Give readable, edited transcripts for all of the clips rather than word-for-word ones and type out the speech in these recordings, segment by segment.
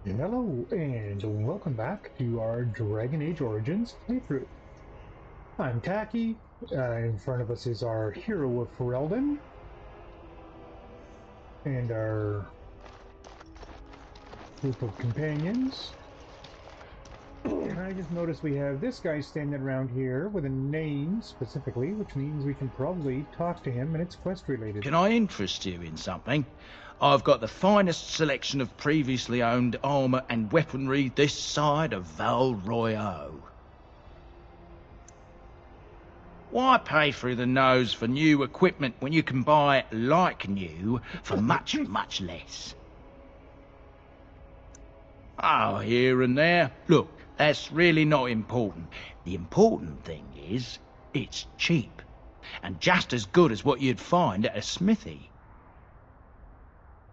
Hello, and welcome back to our Dragon Age Origins playthrough. I'm Taki. In front of us is our hero of Ferelden, and our group of companions. And I just noticed we have this guy standing around here with a name specifically, which means we can probably talk to him and it's quest related. Can I interest you in something? I've got the finest selection of previously owned armour and weaponry this side of Val Royeaux. Why pay through the nose for new equipment when you can buy it like new for much, much less? Oh, here and there. Look, that's really not important. The important thing is, it's cheap. And just as good as what you'd find at a smithy.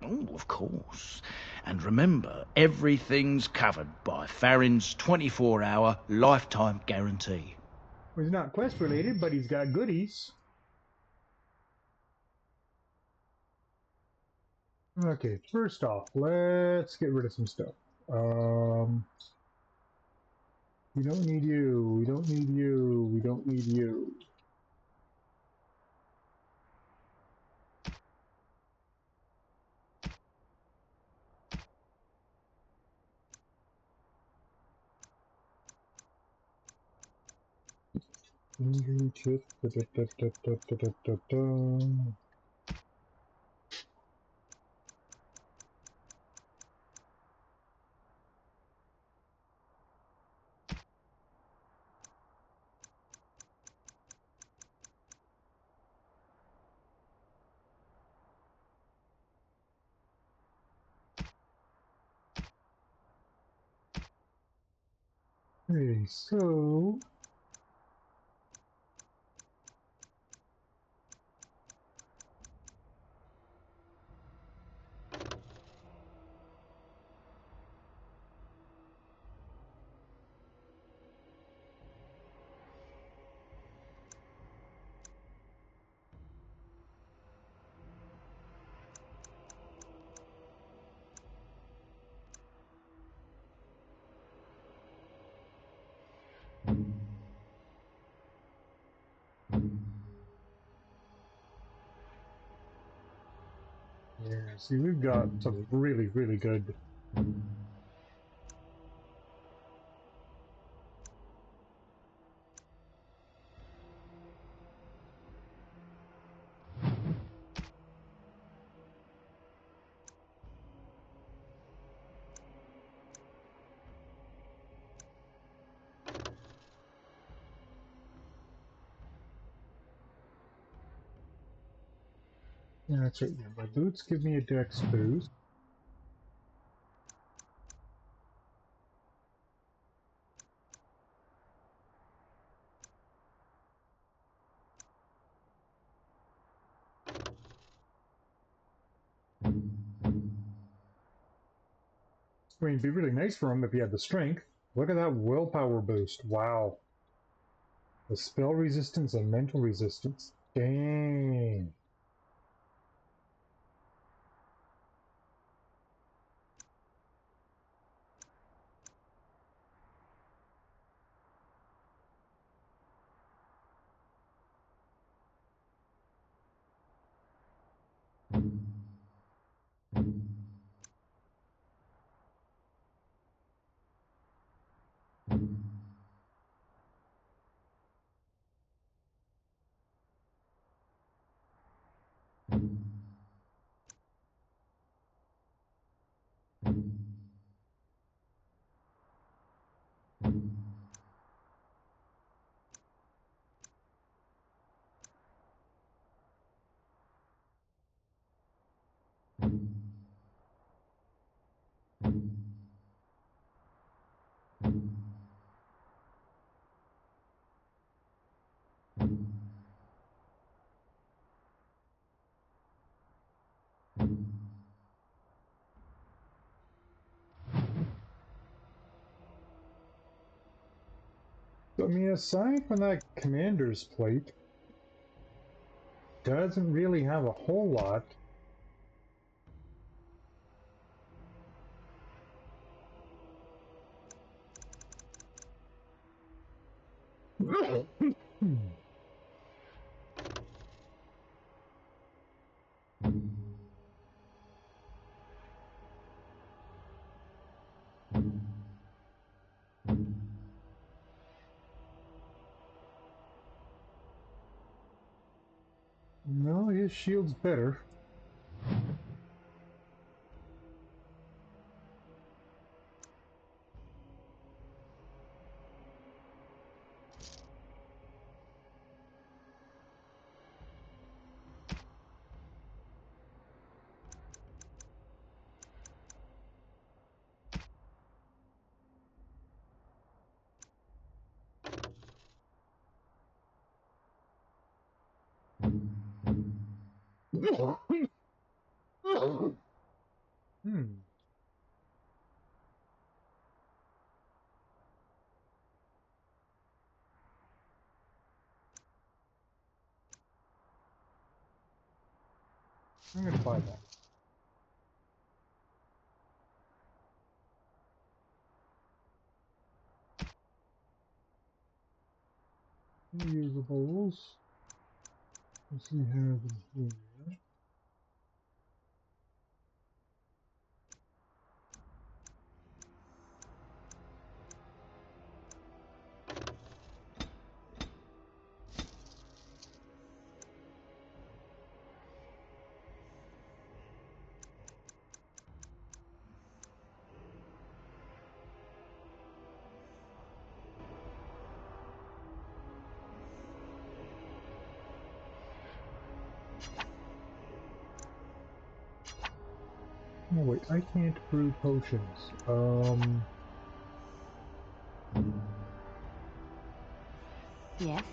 Oh, of course. And remember, everything's covered by Farron's 24-hour lifetime guarantee. Well, he's not quest related, but he's got goodies. Okay, first off, let's get rid of some stuff. We don't need you. We don't need you. We don't need you. Injury chip. Okay, so yeah, see, we've got some really, really good. Yeah, that's right. Yeah, my boots give me a dex boost. I mean, it'd be really nice for him if he had the strength. Look at that willpower boost. Wow. The spell resistance and mental resistance. Dang. So, I mean, aside from that commander's plate, doesn't really have a whole lot. No, his shield's better. Hmm. I'm gonna buy that. Usables. What's he have in here? Oh wait, I can't brew potions. Yes.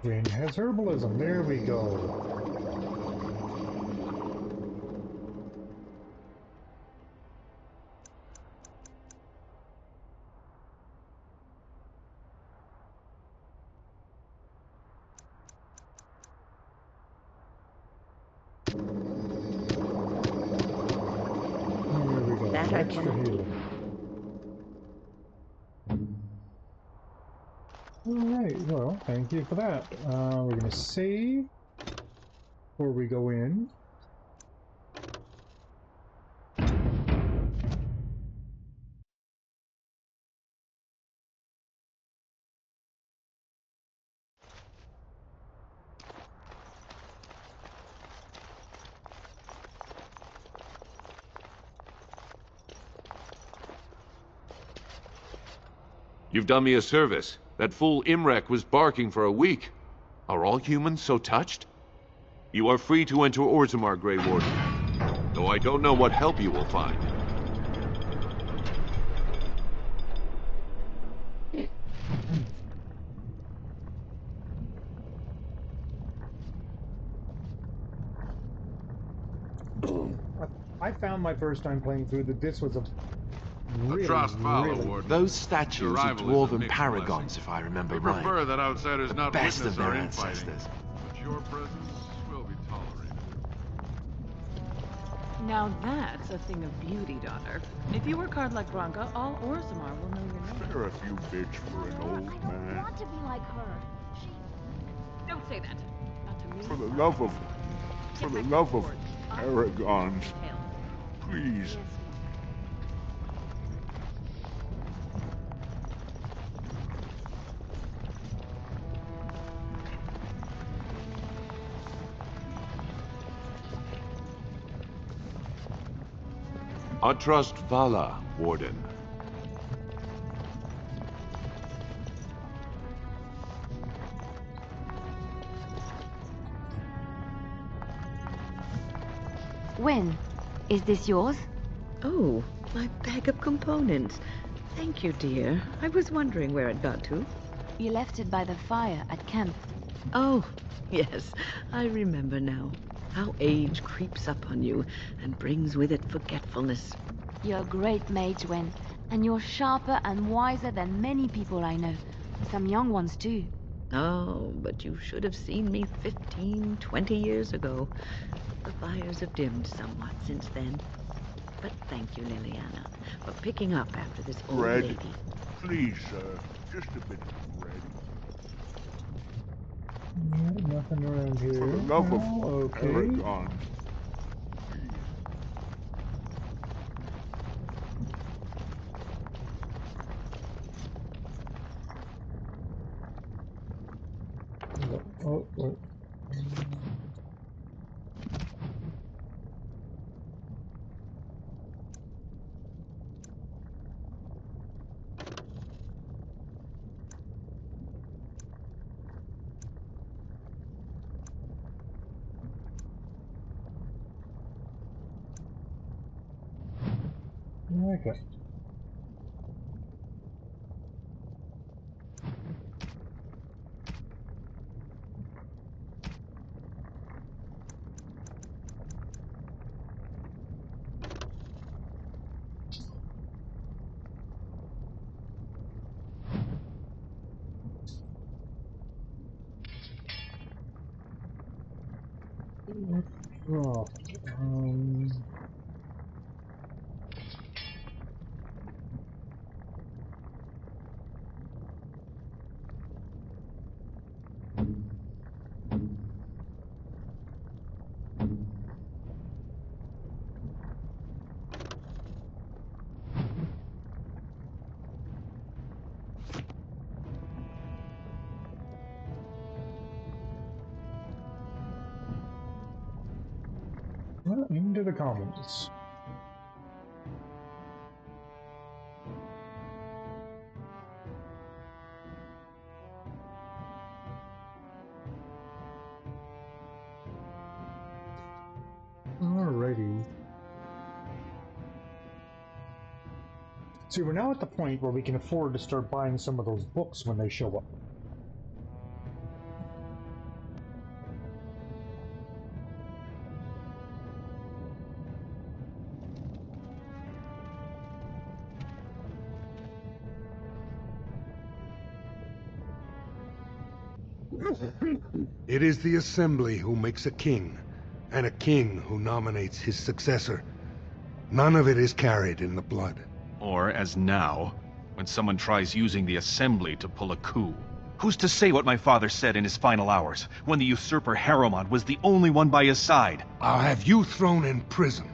Jane has herbalism. There we go. There we go. That I Extra cannot do. healing. Alright, well, thank you for that. We're gonna save before we go in. You've done me a service. That fool Imrek was barking for a week. Are all humans so touched? You are free to enter Orzammar, Grey Warden, though I don't know what help you will find. I found my first time playing through that this was a really, really... Those statues are dwarven paragons, if I remember right. Prefer that outsiders not Best witness of their our infighting, ancestors. but your presence will be tolerated. Now that's a thing of beauty, daughter. If you work hard like Bronca, all Orzammar will know your name. Spare a few bits for an old I don't man. want to be like her. She... Don't say that. Not to me. For the love of paragons, please. Atrust Vala, Warden. When? Is this yours? Oh, my bag of components. Thank you, dear. I was wondering where it got to. You left it by the fire at camp. Oh, yes, I remember now. How age creeps up on you and brings with it forgetfulness. You're a great mage, Wen, and you're sharper and wiser than many people I know. Some young ones, too. Oh, but you should have seen me 15, 20 years ago. The fires have dimmed somewhat since then. But thank you, Liliana, for picking up after this old Bread. lady. Please, sir. Just a bit of bread. Nothing around here. For the love of No, okay. Paragon. Oh. Okay. Oh, into the commons. Alrighty. See, we're now at the point where we can afford to start buying some of those books when they show up. It is the Assembly who makes a king, and a king who nominates his successor. None of it is carried in the blood. Or, as now, when someone tries using the Assembly to pull a coup. Who's to say what my father said in his final hours, when the usurper Harrowmont was the only one by his side? I'll have you thrown in prison.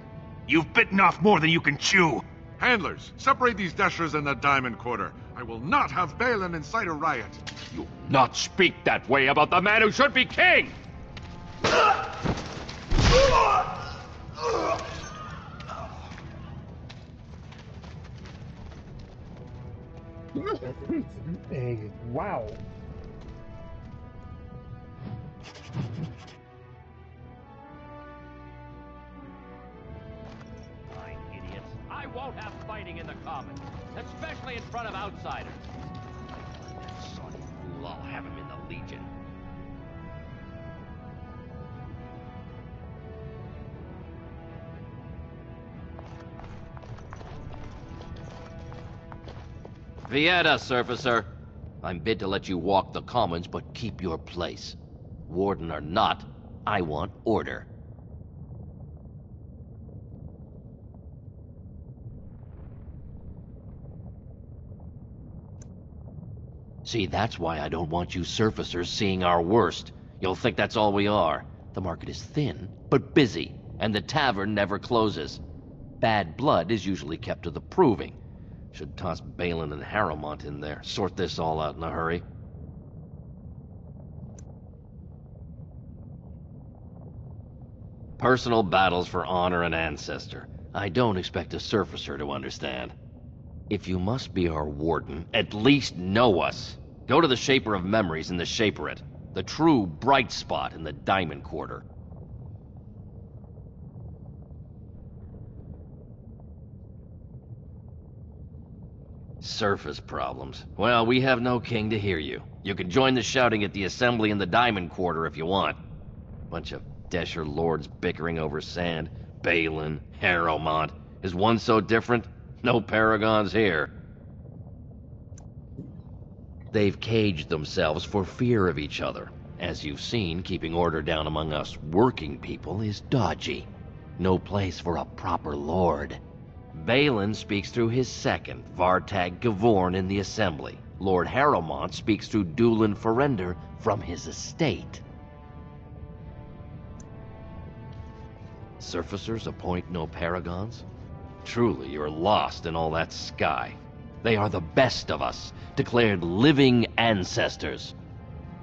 You've bitten off more than you can chew! Handlers, separate these dashers in the Diamond Quarter. I will not have Balin incite a riot. You not speak that way about the man who should be king! Egg. Wow. Fine, idiots. I won't have fighting in the Commons, especially in front of outsiders. That soddy fool, I'll have him in the Legion. Vieta, Surfacer. I'm bid to let you walk the Commons, but keep your place. Warden or not, I want order. See, that's why I don't want you surfacers seeing our worst. You'll think that's all we are. The market is thin, but busy, and the tavern never closes. Bad blood is usually kept to the proving. Should toss Balin and Harrowmont in there, sort this all out in a hurry. Personal battles for honor and ancestor. I don't expect a surfacer to understand. If you must be our warden, at least know us. Go to the Shaper of Memories in the Shaperate, the true bright spot in the Diamond Quarter. Surface problems. Well, we have no king to hear you. You can join the shouting at the Assembly in the Diamond Quarter if you want. Bunch of Desher lords bickering over sand. Balin, Harrowmont. Is one so different? No paragons here. They've caged themselves for fear of each other. As you've seen, keeping order down among us working people is dodgy. No place for a proper lord. Balin speaks through his second, Vartag Gavorn, in the Assembly. Lord Harrowmont speaks through Dulin Ferender from his estate. Surfacers appoint no paragons? Truly, you're lost in all that sky. They are the best of us, declared living ancestors.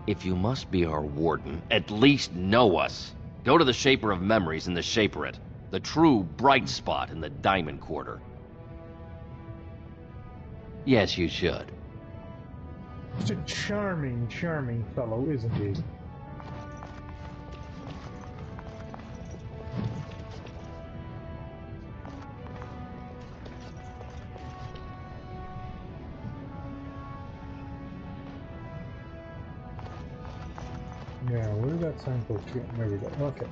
If you must be our warden, at least know us. Go to the Shaper of Memories in the Shaperate, the true bright spot in the Diamond Quarter. Yes, you should. He's a charming, charming fellow, isn't he? Yeah, where did that signpost go? There we go. Okay.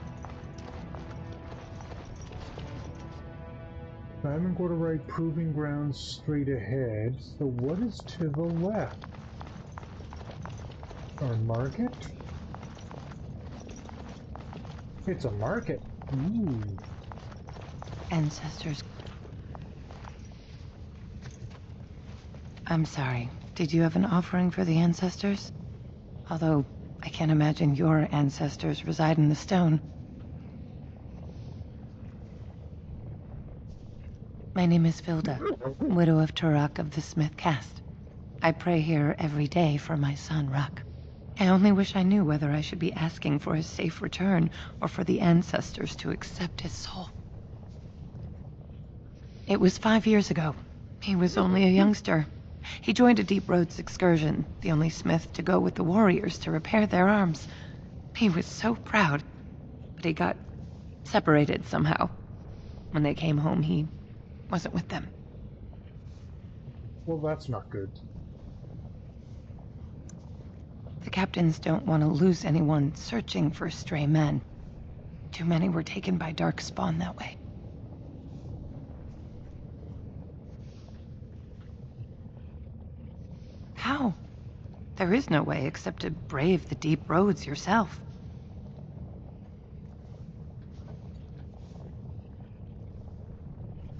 Diamond Quarter right, proving ground straight ahead. So what is to the left? Our market? It's a market. Ooh. Ancestors. I'm sorry. Did you have an offering for the ancestors? Although, I can't imagine your ancestors reside in the stone. My name is Vilda, widow of Turok of the Smith caste. I pray here every day for my son, Ruck. I only wish I knew whether I should be asking for his safe return or for the ancestors to accept his soul. It was 5 years ago. He was only a youngster. He joined a Deep Roads excursion, the only smith to go with the warriors to repair their arms. He was so proud, but he got separated somehow. When they came home, he wasn't with them. Well, that's not good. The captains don't want to lose anyone searching for stray men. Too many were taken by Darkspawn that way. How? There is no way except to brave the deep roads yourself.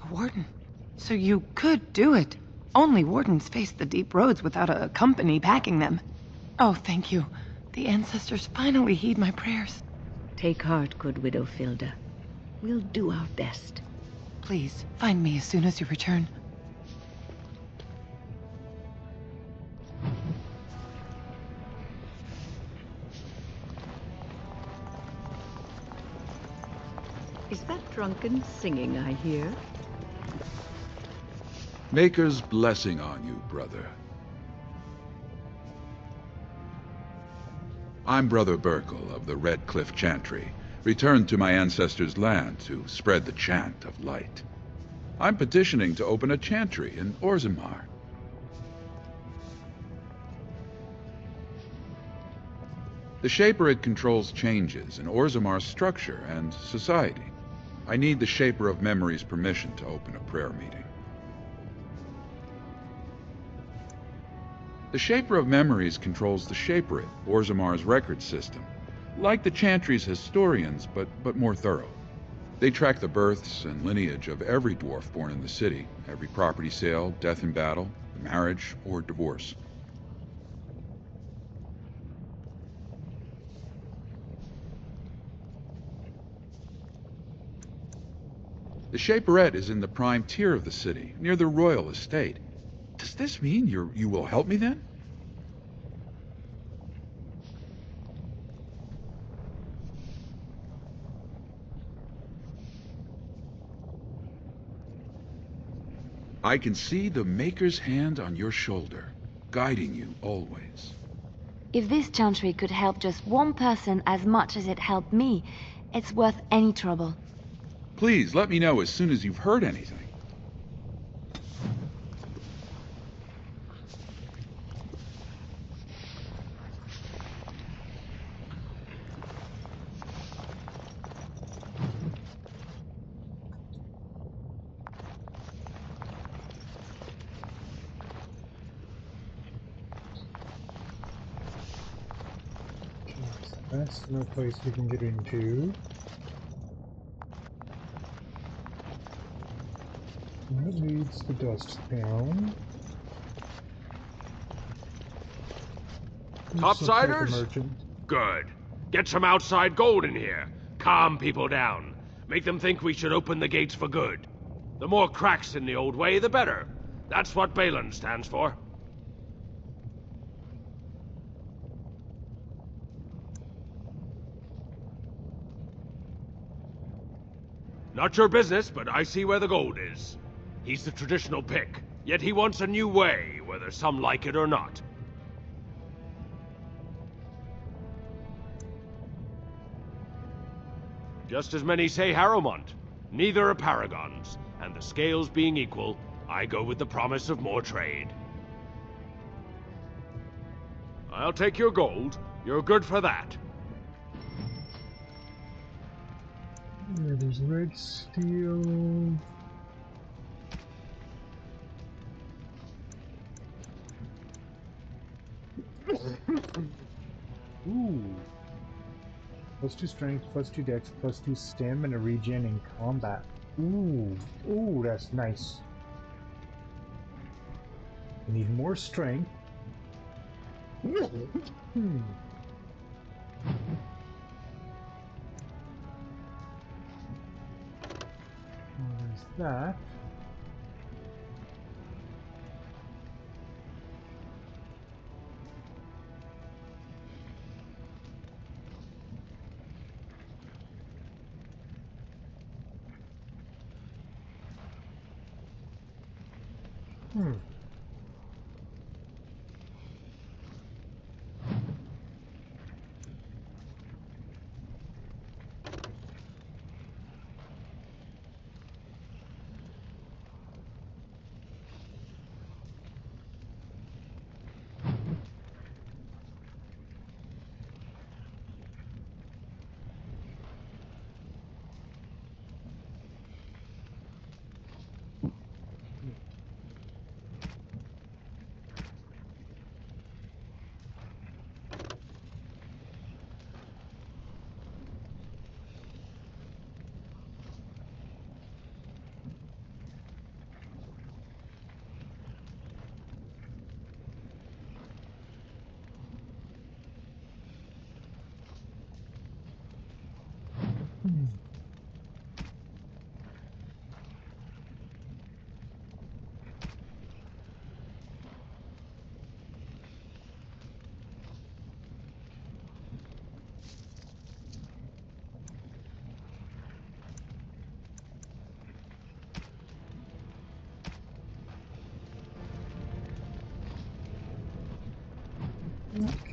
A warden? So you could do it. Only wardens face the deep roads without a company packing them. Oh, thank you. The ancestors finally heed my prayers. Take heart, good widow Filda. We'll do our best. Please, find me as soon as you return. Is that drunken singing I hear? Maker's blessing on you, brother. I'm Brother Burkle of the Red Cliff Chantry, returned to my ancestors' land to spread the chant of light. I'm petitioning to open a chantry in Orzammar. The Shaperate controls changes in Orzammar's structure and society. I need the Shaper of Memory's permission to open a prayer meeting. The Shaper of Memories controls the Shaperate, Orzammar's record system. Like the Chantry's historians, but more thorough. They track the births and lineage of every dwarf born in the city, every property sale, death in battle, marriage, or divorce. The Shaperette is in the prime tier of the city, near the royal estate. Does this mean you will help me then? I can see the Maker's hand on your shoulder, guiding you always. If this chantry could help just one person as much as it helped me, it's worth any trouble. Please let me know as soon as you've heard anything. That's no place we can get into. That leads to Darkspawn. Topsiders? Good. Get some outside gold in here. Calm people down. Make them think we should open the gates for good. The more cracks in the old way, the better. That's what Balin stands for. Not your business, but I see where the gold is. He's the traditional pick, yet he wants a new way, whether some like it or not. Just as many say Harrowmont. Neither are paragons, and the scales being equal, I go with the promise of more trade. I'll take your gold. You're good for that. Yeah, there's red steel. Ooh. +2 strength, +2 dex, +2 stamina regen in combat. Ooh. Ooh, that's nice. I need more strength. Hmm. There's that.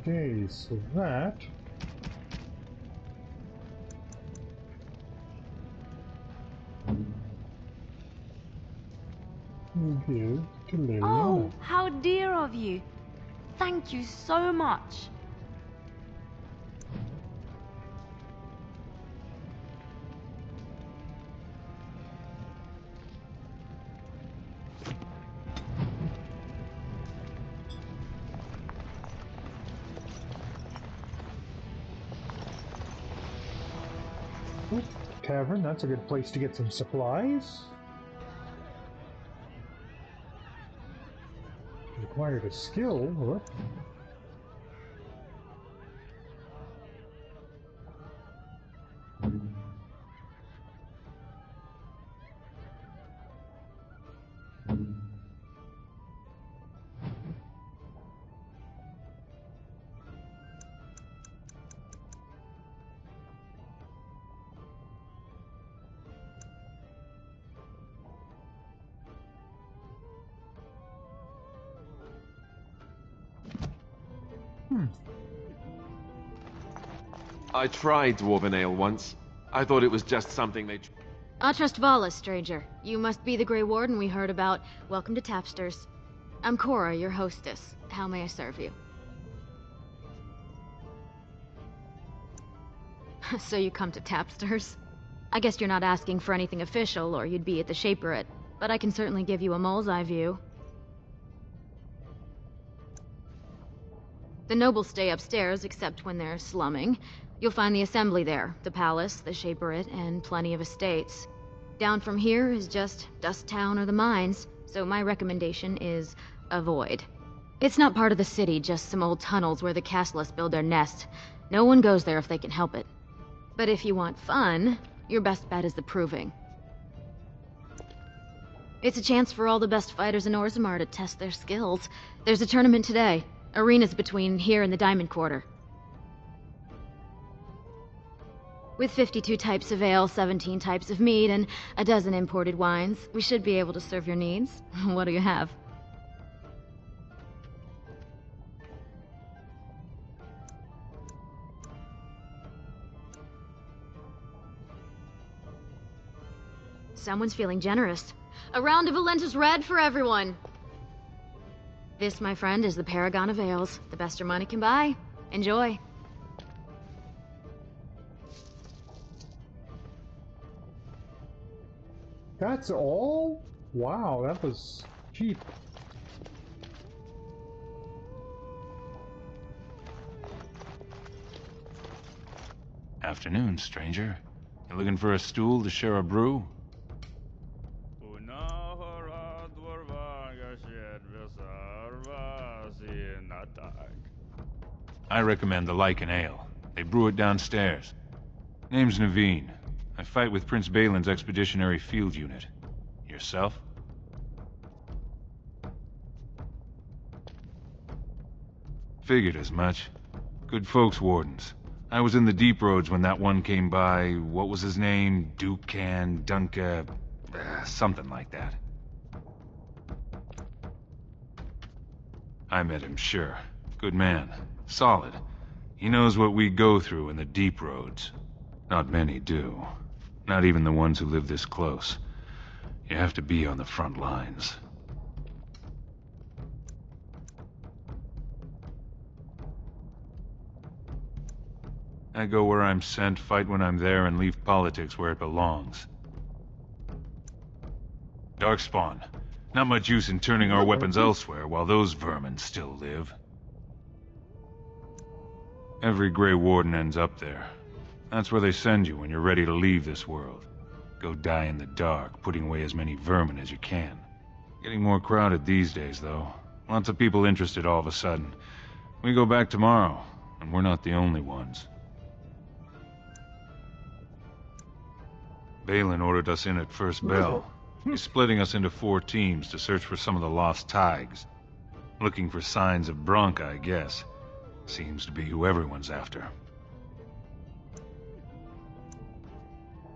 Okay, so that we'll give to Liliana. Oh, how dear of you. Thank you so much. Oh, tavern, that's a good place to get some supplies. Required a skill. What? I tried Dwarven Ale once. I thought it was just something they... Atrust Vala, stranger. You must be the Grey Warden we heard about. Welcome to Tapsters. I'm Cora, your hostess. How may I serve you? So you come to Tapsters? I guess you're not asking for anything official, or you'd be at the Shaperate, but I can certainly give you a mole's eye view. The nobles stay upstairs, except when they're slumming. You'll find the assembly there, the palace, the shaperate, and plenty of estates. Down from here is just Dust Town or the mines, so my recommendation is avoid. It's not part of the city, just some old tunnels where the castlists build their nests. No one goes there if they can help it. But if you want fun, your best bet is the Proving. It's a chance for all the best fighters in Orzammar to test their skills. There's a tournament today. Arenas between here and the Diamond Quarter. With 52 types of ale, 17 types of mead, and a dozen imported wines, we should be able to serve your needs. What do you have? Someone's feeling generous. A round of Valentis Red for everyone. This, my friend, is the Paragon of Ales. The best your money can buy. Enjoy. That's all? Wow, that was cheap. Afternoon, stranger. You looking for a stool to share a brew? I recommend the Lycan Ale. They brew it downstairs. Name's Naveen. I fight with Prince Balin's Expeditionary Field Unit. Yourself? Figured as much. Good folks, Wardens. I was in the deep roads when that one came by. What was his name? Dukan, Dunka... something like that. I met him, sure. Good man. Solid. He knows what we go through in the deep roads. Not many do. Not even the ones who live this close. You have to be on the front lines. I go where I'm sent, fight when I'm there, and leave politics where it belongs. Darkspawn. Not much use in turning our weapons elsewhere while those vermin still live. Every Grey Warden ends up there. That's where they send you when you're ready to leave this world. Go die in the dark, putting away as many vermin as you can. Getting more crowded these days, though. Lots of people interested all of a sudden. We go back tomorrow, and we're not the only ones. Balin ordered us in at first bell. He's splitting us into 4 teams to search for some of the lost Tigers. Looking for signs of Bronca, I guess. Seems to be who everyone's after.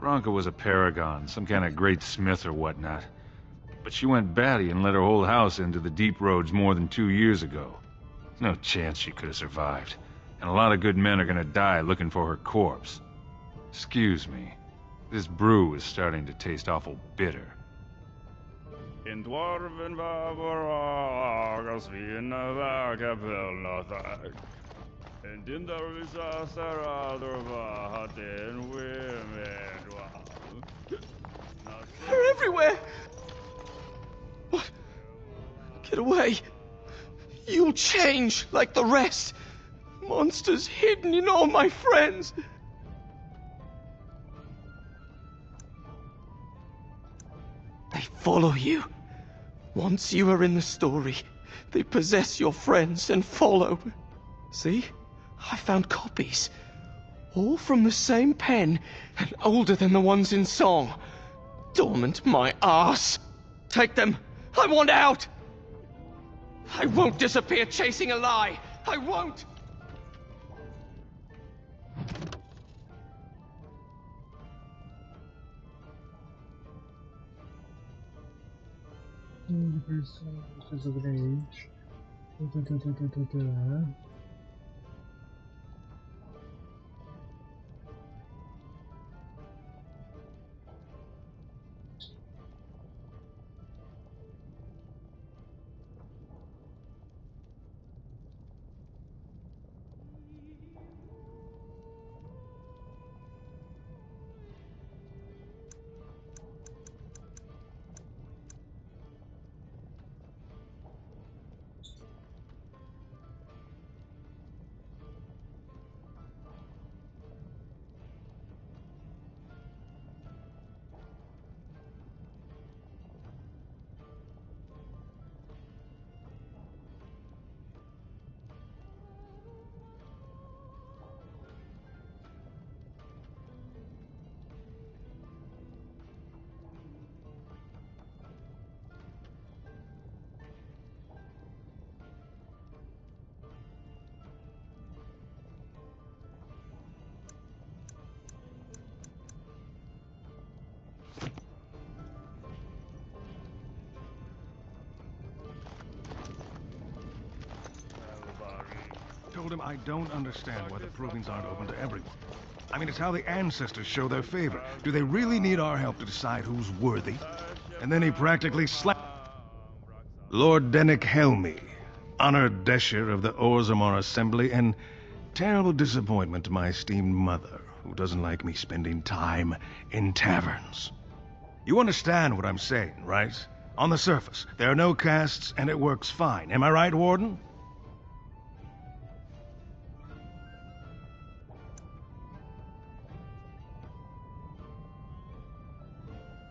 Bronca was a paragon, some kind of great smith or whatnot. But she went batty and let her whole house into the deep roads more than 2 years ago. No chance she could have survived. And a lot of good men are gonna die looking for her corpse. Excuse me. This brew is starting to taste awful bitter. In dwarven vaboragas vi in kapelnathag. And in the visa saradorva hatin women. They're everywhere! What? Get away! You'll change like the rest. Monsters hidden in all my friends. They follow you. Once you are in the story, they possess your friends and follow. See? I found copies. All from the same pen, and older than the ones in song. Dormant my arse. Take them. I want out. I won't disappear chasing a lie. I won't. Of an age. told him I don't understand why the provings aren't open to everyone. I mean, it's how the ancestors show their favor. Do they really need our help to decide who's worthy? And then he practically slapped Lord Dennick Helmy, honored Desher of the Orzammar Assembly, and terrible disappointment to my esteemed mother, who doesn't like me spending time in taverns. You understand what I'm saying, right? On the surface, there are no castes, and it works fine. Am I right, Warden?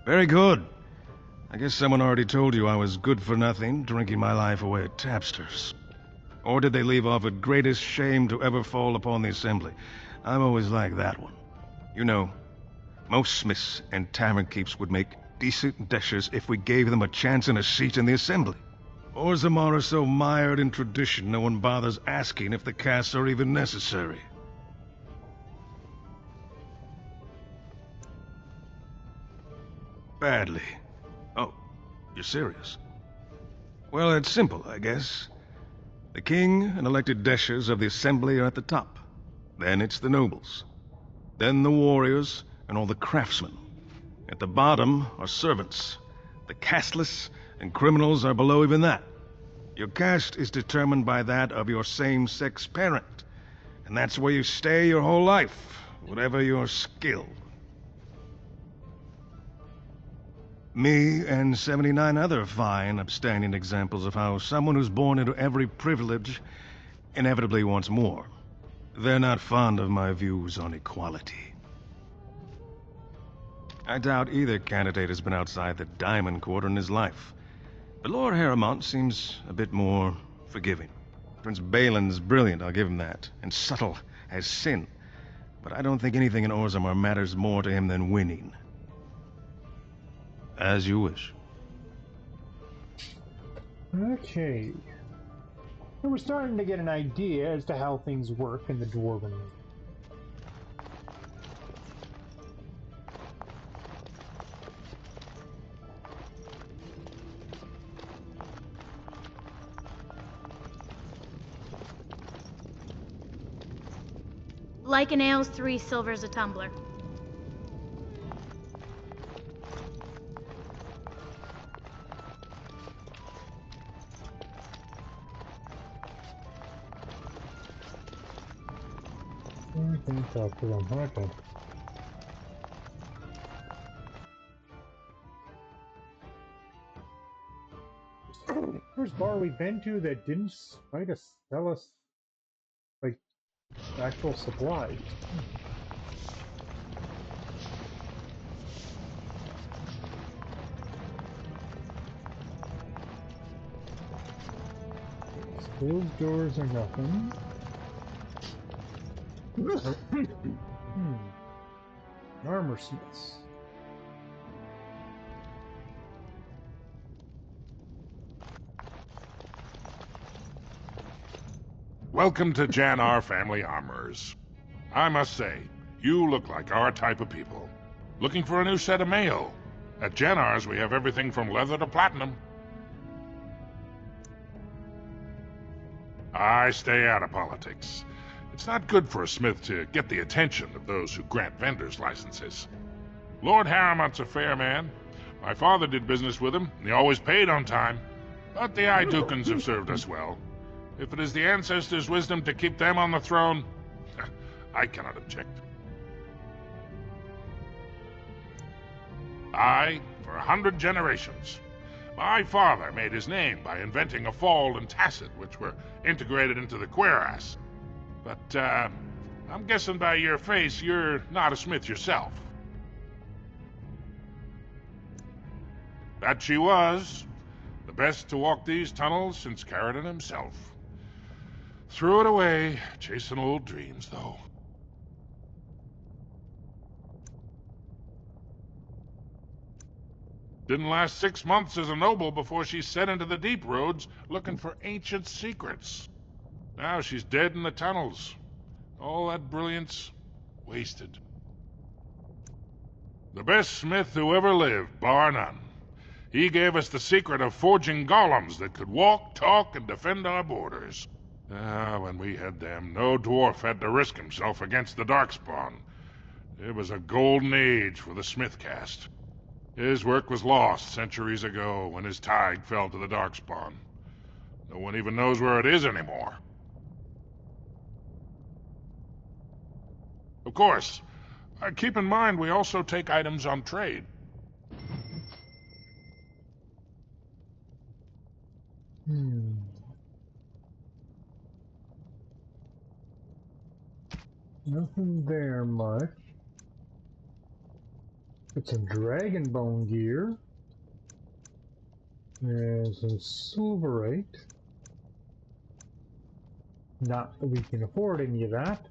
Very good. I guess someone already told you I was good for nothing, drinking my life away at tapsters. Or did they leave off at greatest shame to ever fall upon the Assembly? I've always liked that one. You know, most smiths and tavern keeps would make decent deshers if we gave them a chance and a seat in the Assembly. Orzammar are so mired in tradition, no one bothers asking if the castes are even necessary. Badly. Oh, you're serious? Well, it's simple, I guess. The king and elected deshers of the Assembly are at the top. Then it's the nobles. Then the warriors and all the craftsmen. At the bottom are servants. The casteless and criminals are below even that. Your caste is determined by that of your same-sex parent. And that's where you stay your whole life, whatever your skill. Me and 79 other fine, upstanding examples of how someone who's born into every privilege inevitably wants more. They're not fond of my views on equality. I doubt either candidate has been outside the Diamond Quarter in his life. But Lord Harrowmont seems a bit more forgiving. Prince Balin's brilliant, I'll give him that, and subtle as sin. But I don't think anything in Orzammar matters more to him than winning. As you wish. Okay. So we're starting to get an idea as to how things work in the Dwarven. Like an ale's 3 silvers a tumbler. I can talk to them. Okay. First bar we've been to that didn't try to sell us like actual supplies. Those doors are nothing. Armor smiths. Welcome to Jannar Family Armorers. I must say, you look like our type of people. Looking for a new set of mail? At Jannar's, we have everything from leather to platinum. I stay out of politics. It's not good for a smith to get the attention of those who grant vendors licenses. Lord Harrowmont's a fair man. My father did business with him, and he always paid on time. But the Idukans have served us well. If it is the ancestors' wisdom to keep them on the throne, I cannot object. For 100 generations. My father made his name by inventing a fall and tacit, which were integrated into the cuirass. But, I'm guessing by your face you're not a smith yourself. That she was. The best to walk these tunnels since Ferelden himself. Threw it away, chasing old dreams, though. Didn't last 6 months as a noble before she set into the deep roads looking for ancient secrets. Now she's dead in the tunnels. All that brilliance, wasted. The best smith who ever lived, bar none. He gave us the secret of forging golems that could walk, talk, and defend our borders. When we had them, no dwarf had to risk himself against the Darkspawn. It was a golden age for the Smith caste. His work was lost centuries ago when his tide fell to the Darkspawn. No one even knows where it is anymore. Of course, keep in mind we also take items on trade. Nothing there much. Got some dragon bone gear. There's some silverite. Not that we can afford any of that.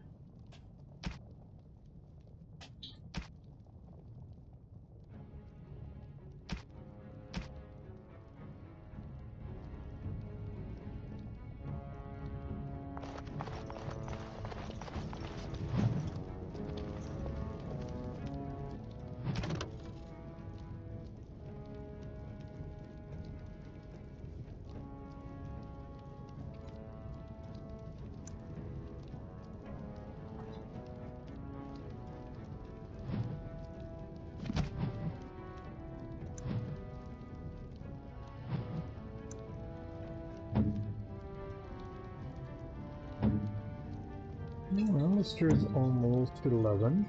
Well, Mr. is almost 11.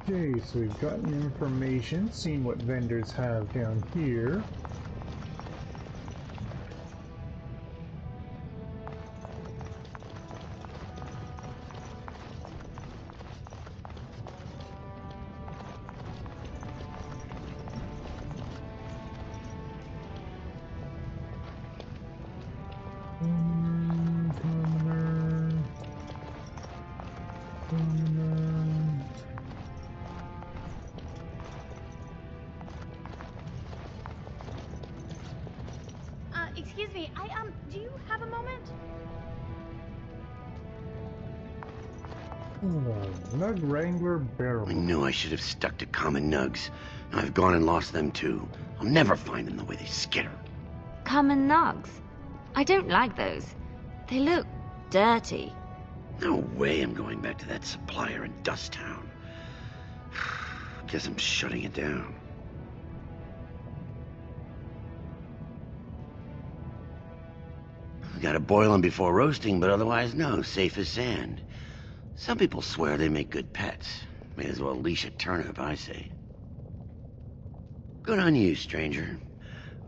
Okay, so we've gotten information, seen what vendors have down here. Excuse me, do you have a moment? Nug Wrangler barrel. I knew I should have stuck to common nugs. I've gone and lost them too. I'll never find them the way they skitter. Common nugs? I don't like those. They look dirty. No way I'm going back to that supplier in Dust Town. Guess I'm shutting it down. Gotta boil them before roasting, but otherwise no, safe as sand. Some people swear they make good pets. May as well leash a turnip, I say. Good on you, stranger.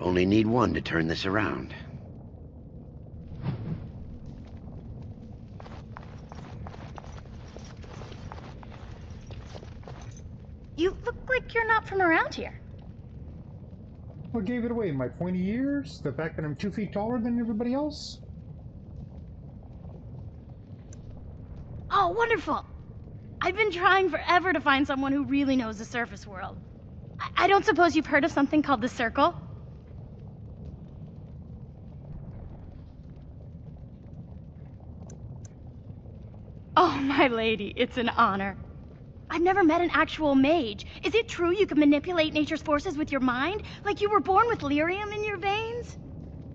Only need one to turn this around. You look like you're not from around here. What gave it away? My pointy ears? The fact that I'm 2 feet taller than everybody else? Oh, wonderful! I've been trying forever to find someone who really knows the surface world. I don't suppose you've heard of something called the Circle? Oh, my lady, it's an honor. I've never met an actual mage. Is it true you can manipulate nature's forces with your mind? Like you were born with lyrium in your veins?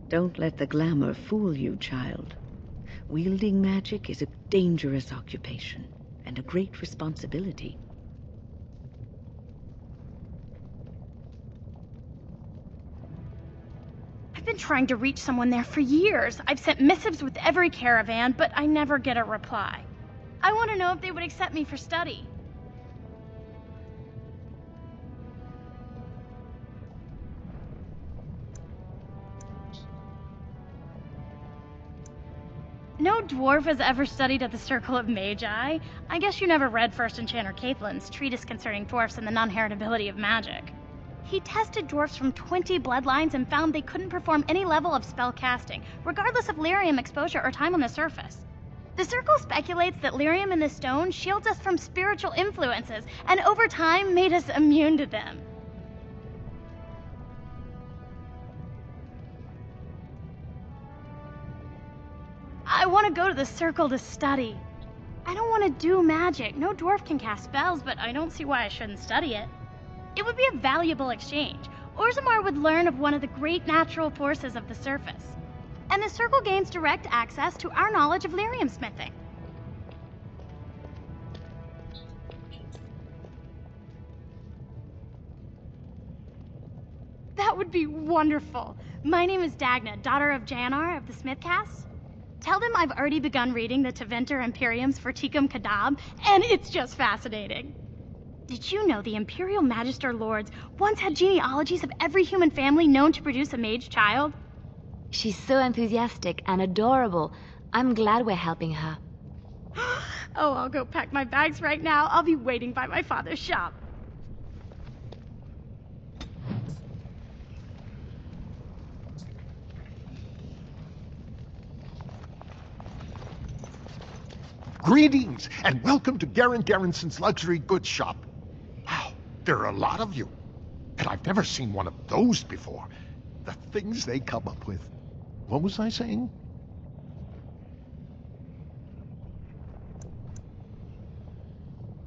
Don't let the glamour fool you, child. Wielding magic is a dangerous occupation and a great responsibility. I've been trying to reach someone there for years. I've sent missives with every caravan, but I never get a reply. I want to know if they would accept me for study. No dwarf has ever studied at the Circle of Magi. I guess you never read First Enchanter Caitlin's treatise concerning dwarfs and the non-heritability of magic. He tested dwarfs from 20 bloodlines and found they couldn't perform any level of spell casting, regardless of lyrium exposure or time on the surface. The Circle speculates that lyrium in the stone shields us from spiritual influences, and over time made us immune to them. want to go to the circle to study. I don't want to do magic. No dwarf can cast spells, but I don't see why I shouldn't study it. It would be a valuable exchange. Orzammar would learn of one of the great natural forces of the surface. And the circle gains direct access to our knowledge of lyrium smithing. That would be wonderful. My name is Dagna, daughter of Janar of the Smithcast. Tell them I've already begun reading the Tevinter Imperiums for Tikum Kadab, and it's just fascinating. Did you know the Imperial Magister Lords once had genealogies of every human family known to produce a mage child? She's so enthusiastic and adorable. I'm glad we're helping her. Oh, I'll go pack my bags right now. I'll be waiting by my father's shop. Greetings, and welcome to Garen Garrison's Luxury Goods Shop. Wow, there are a lot of you. And I've never seen one of those before. The things they come up with. What was I saying?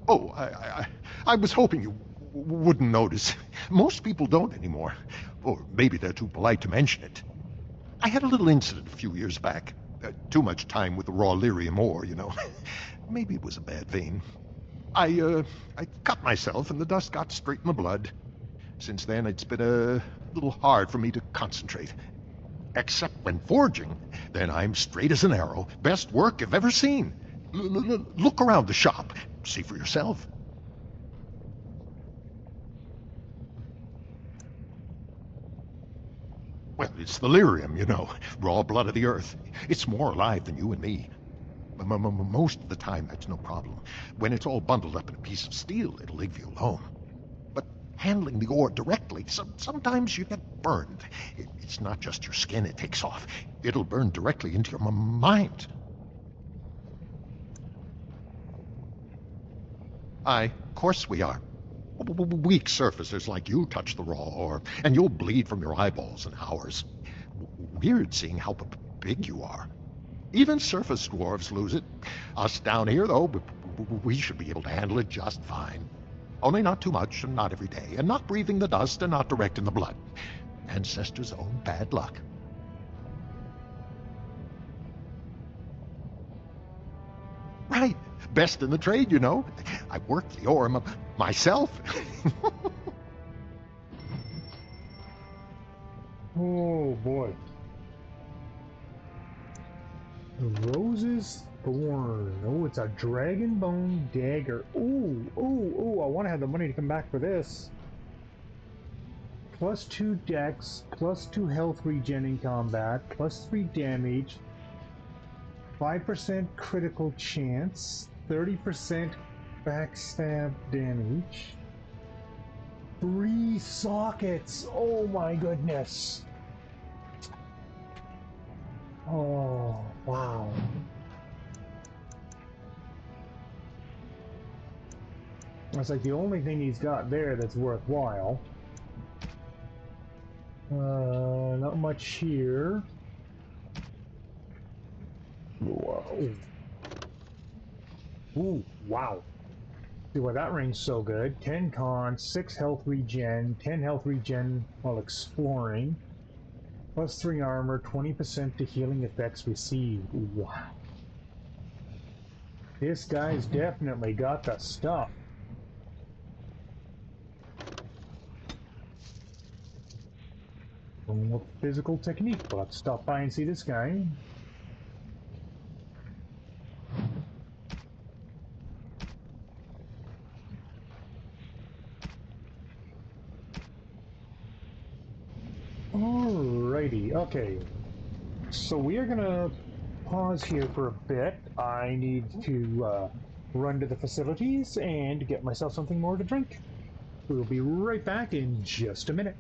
Oh, I was hoping you wouldn't notice. Most people don't anymore. Or maybe they're too polite to mention it. I had a little incident a few years back. Too much time with the raw lyrium ore, you know. Maybe it was a bad vein. I cut myself and the dust got straight in the blood. Since then, it's been a little hard for me to concentrate. Except when forging, then I'm straight as an arrow. Best work I've ever seen. Look around the shop. See for yourself. Well, it's the lyrium, you know. Raw blood of the earth. It's more alive than you and me. Most of the time, that's no problem. When it's all bundled up in a piece of steel, it'll leave you alone. But handling the ore directly, sometimes you get burned. It's not just your skin it takes off. It'll burn directly into your mind. Aye, of course we are. Weak surfacers like you touch the raw ore, and you'll bleed from your eyeballs in hours. Weird seeing how big you are. Even surface dwarves lose it. Us down here, though, we should be able to handle it just fine. Only not too much, and not every day, and not breathing the dust, and not direct in the blood. Ancestors' own bad luck. Right. Best in the trade, you know. I worked the ore myself. Oh boy. Rose's Thorn. Oh, it's a dragon bone dagger. Ooh, ooh, ooh. I want to have the money to come back for this. +2 dex, +2 health regen in combat, +3 damage, 5% critical chance, 30% backstab damage, 3 sockets. Oh my goodness. Oh, wow. That's like the only thing he's got there that's worthwhile. Not much here. Whoa. Ooh, wow. See why that ring's so good. 10 con, 6 health regen, 10 health regen while exploring. +3 armor, 20% to healing effects received. Wow. This guy's definitely got the stuff. More physical technique. We'll have to stop by and see this guy. Alrighty, okay. So we are gonna pause here for a bit. I need to run to the facilities and get myself something more to drink. We'll be right back in just a minute.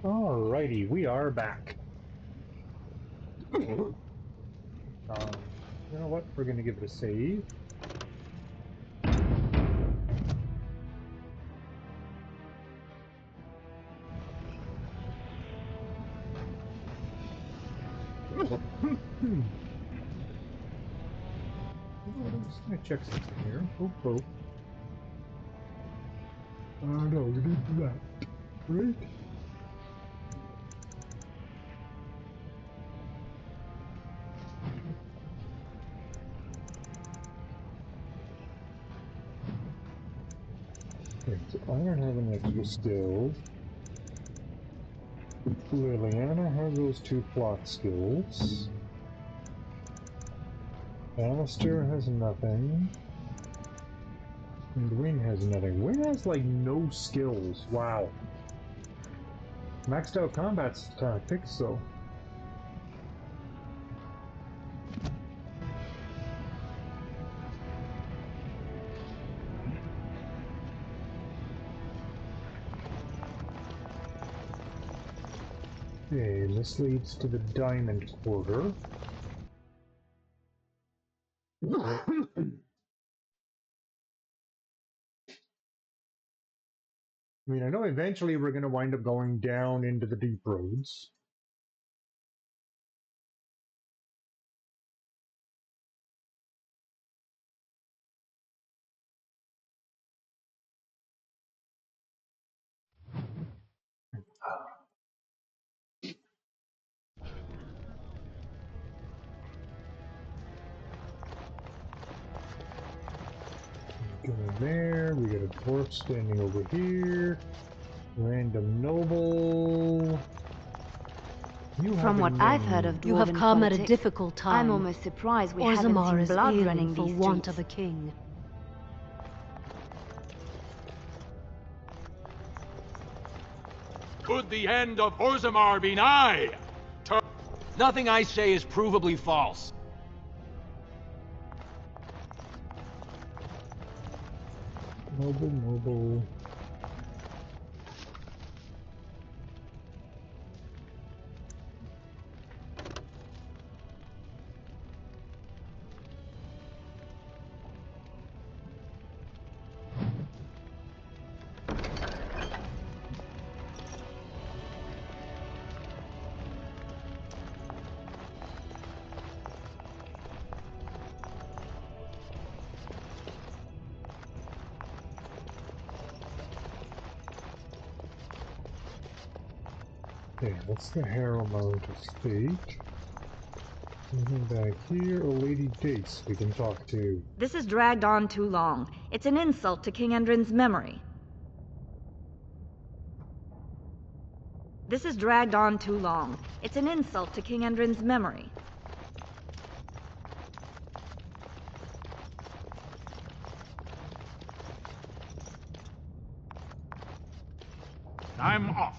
Alrighty, we are back. You know what? We're gonna give it a save. I'm just gonna check something here. Oh. No, we didn't do that. Right? Okay, so I don't have an extra skill. Liliana has those 2 plot skills. Alistair has nothing. And Wynn has nothing. Wynn has like no skills. Wow. Maxed out combat's kind of fixed though. Okay, this leads to the Diamond Quarter. I mean, I know eventually we're going to wind up going down into the deep roads. Going there, we got a dwarf standing over here. Random noble. From what I've heard of dwarven You have come politics, at a difficult time. I'm almost surprised we haven't Orzammar seen is blood ailing running for these want streets. of a king. Could the end of Orzammar be nigh? Nothing I say is provably false. Noble. Okay, that's the Harrowmount Estate. Something back here, a Lady Dace we can talk to. This has dragged on too long. It's an insult to King Endrin's memory. This has dragged on too long. It's an insult to King Endrin's memory. I'm off.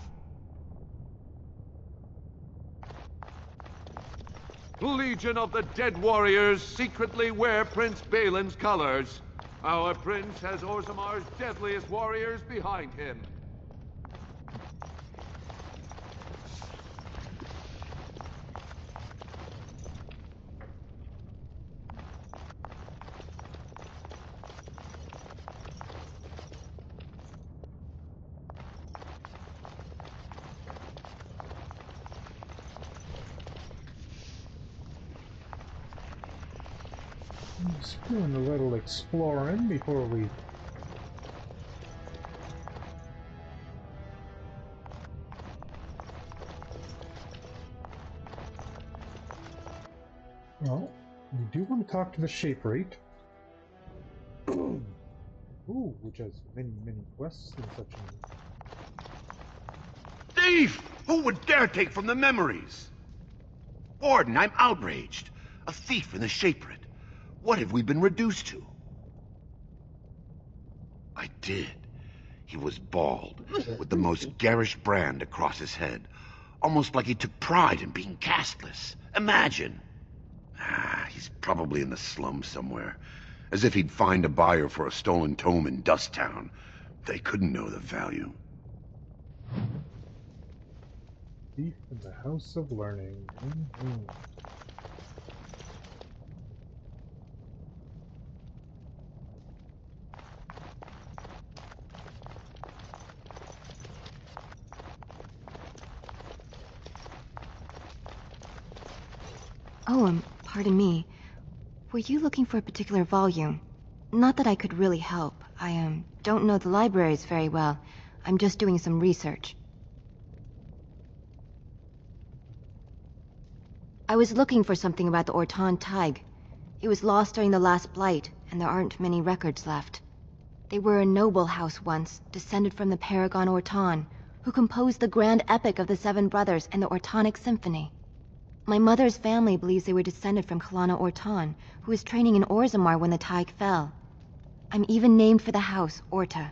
Legion of the Dead Warriors secretly wear Prince Balin's colors. Our prince has Orzammar's deadliest warriors behind him. Just doing a little exploring before we... Well, we do want to talk to the Shape Rate. Ooh, which has many quests and such. Thief! Who would dare take from the memories? Warden, I'm outraged. A thief in the Shaperit. What have we been reduced to? I did. He was bald, with the most garish brand across his head. Almost like he took pride in being castless. Imagine! He's probably in the slums somewhere. As if he'd find a buyer for a stolen tome in Dusttown. They couldn't know the value. Thief in the House of Learning. Oh, pardon me. Were you looking for a particular volume? Not that I could really help. I, don't know the libraries very well. I'm just doing some research. I was looking for something about the Orton Tig. It was lost during the last Blight, and there aren't many records left. They were a noble house once, descended from the Paragon Orton, who composed the grand epic of the Seven Brothers and the Ortonic Symphony. My mother's family believes they were descended from Kalana Orton, who was training in Orzammar when the Tig fell. I'm even named for the house, Orta.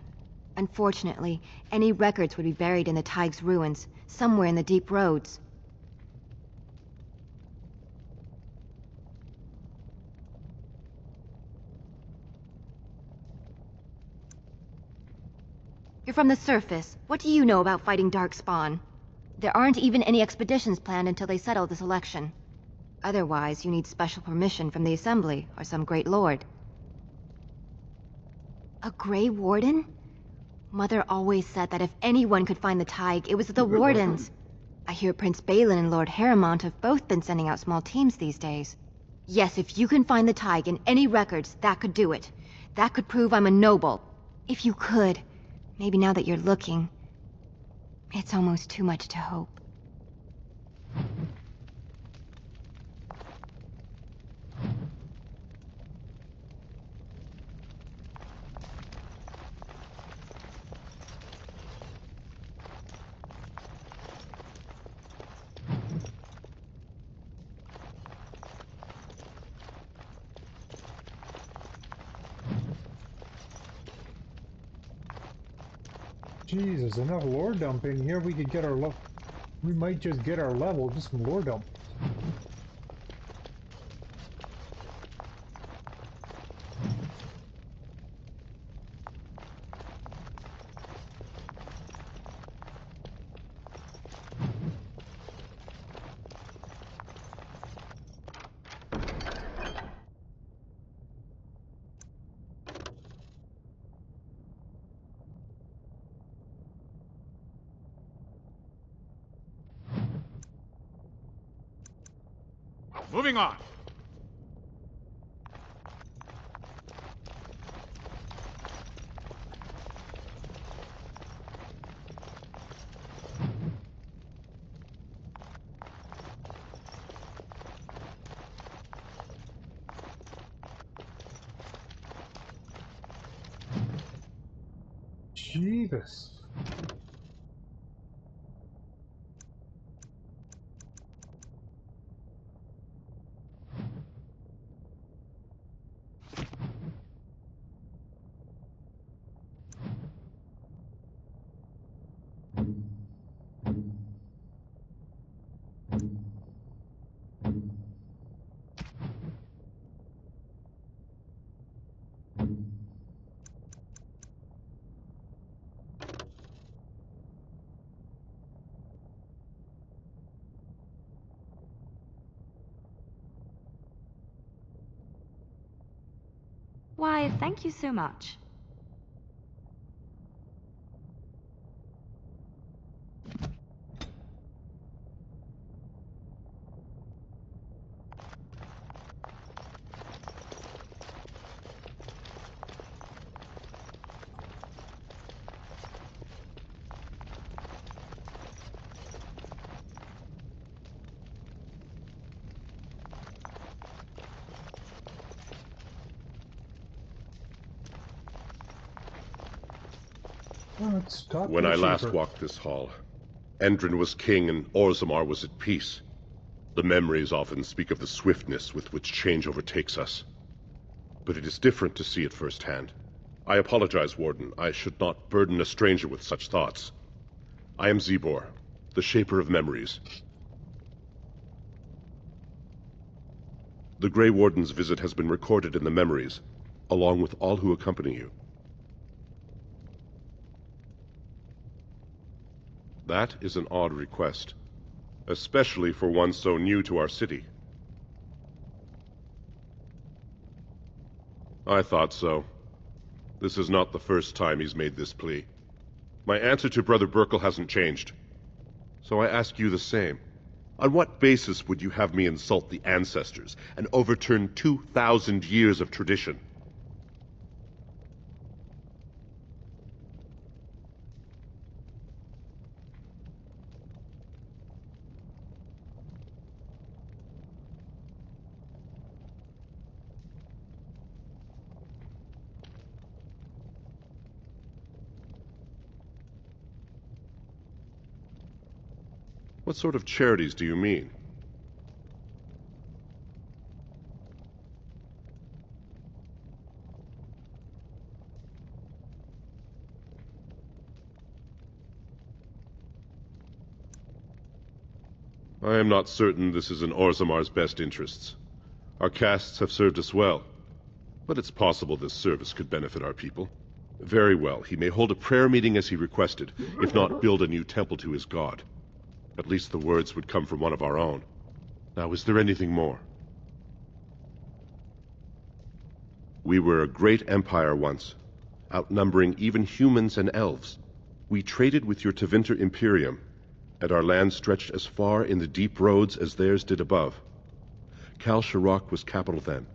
Unfortunately, any records would be buried in the Tig's ruins, somewhere in the deep roads. You're from the surface. What do you know about fighting Darkspawn? There aren't even any expeditions planned until they settle this election. Otherwise, you need special permission from the Assembly or some great lord. A Grey Warden? Mother always said that if anyone could find the Tig, it was the Wardens. I hear Prince Balin and Lord Harrimont have both been sending out small teams these days. Yes, if you can find the Tig in any records, that could do it. That could prove I'm a noble. If you could. Maybe now that you're looking, it's almost too much to hope. Jesus, enough lore dump in here. We could get our we might just get our level just from lore dump. Moving on. Jesus. Why, thank you so much. When I last walked this hall, Endrin was king and Orzammar was at peace. The memories often speak of the swiftness with which change overtakes us. But it is different to see it firsthand. I apologize, Warden. I should not burden a stranger with such thoughts. I am Zebor, the Shaper of Memories. The Grey Warden's visit has been recorded in the memories, along with all who accompany you. That is an odd request. especially for one so new to our city. I thought so. This is not the first time he's made this plea. My answer to Brother Burkle hasn't changed. So I ask you the same. On what basis would you have me insult the ancestors and overturn 2,000 years of tradition? What sort of charities do you mean? I am not certain this is in Orzamar's best interests. Our castes have served us well, but it's possible this service could benefit our people. Very well, he may hold a prayer meeting as he requested, if not build a new temple to his god. At least the words would come from one of our own. Now, is there anything more? We were a great empire once, outnumbering even humans and elves. We traded with your Tevinter Imperium, and our land stretched as far in the deep roads as theirs did above. Kal Sharok was capital then,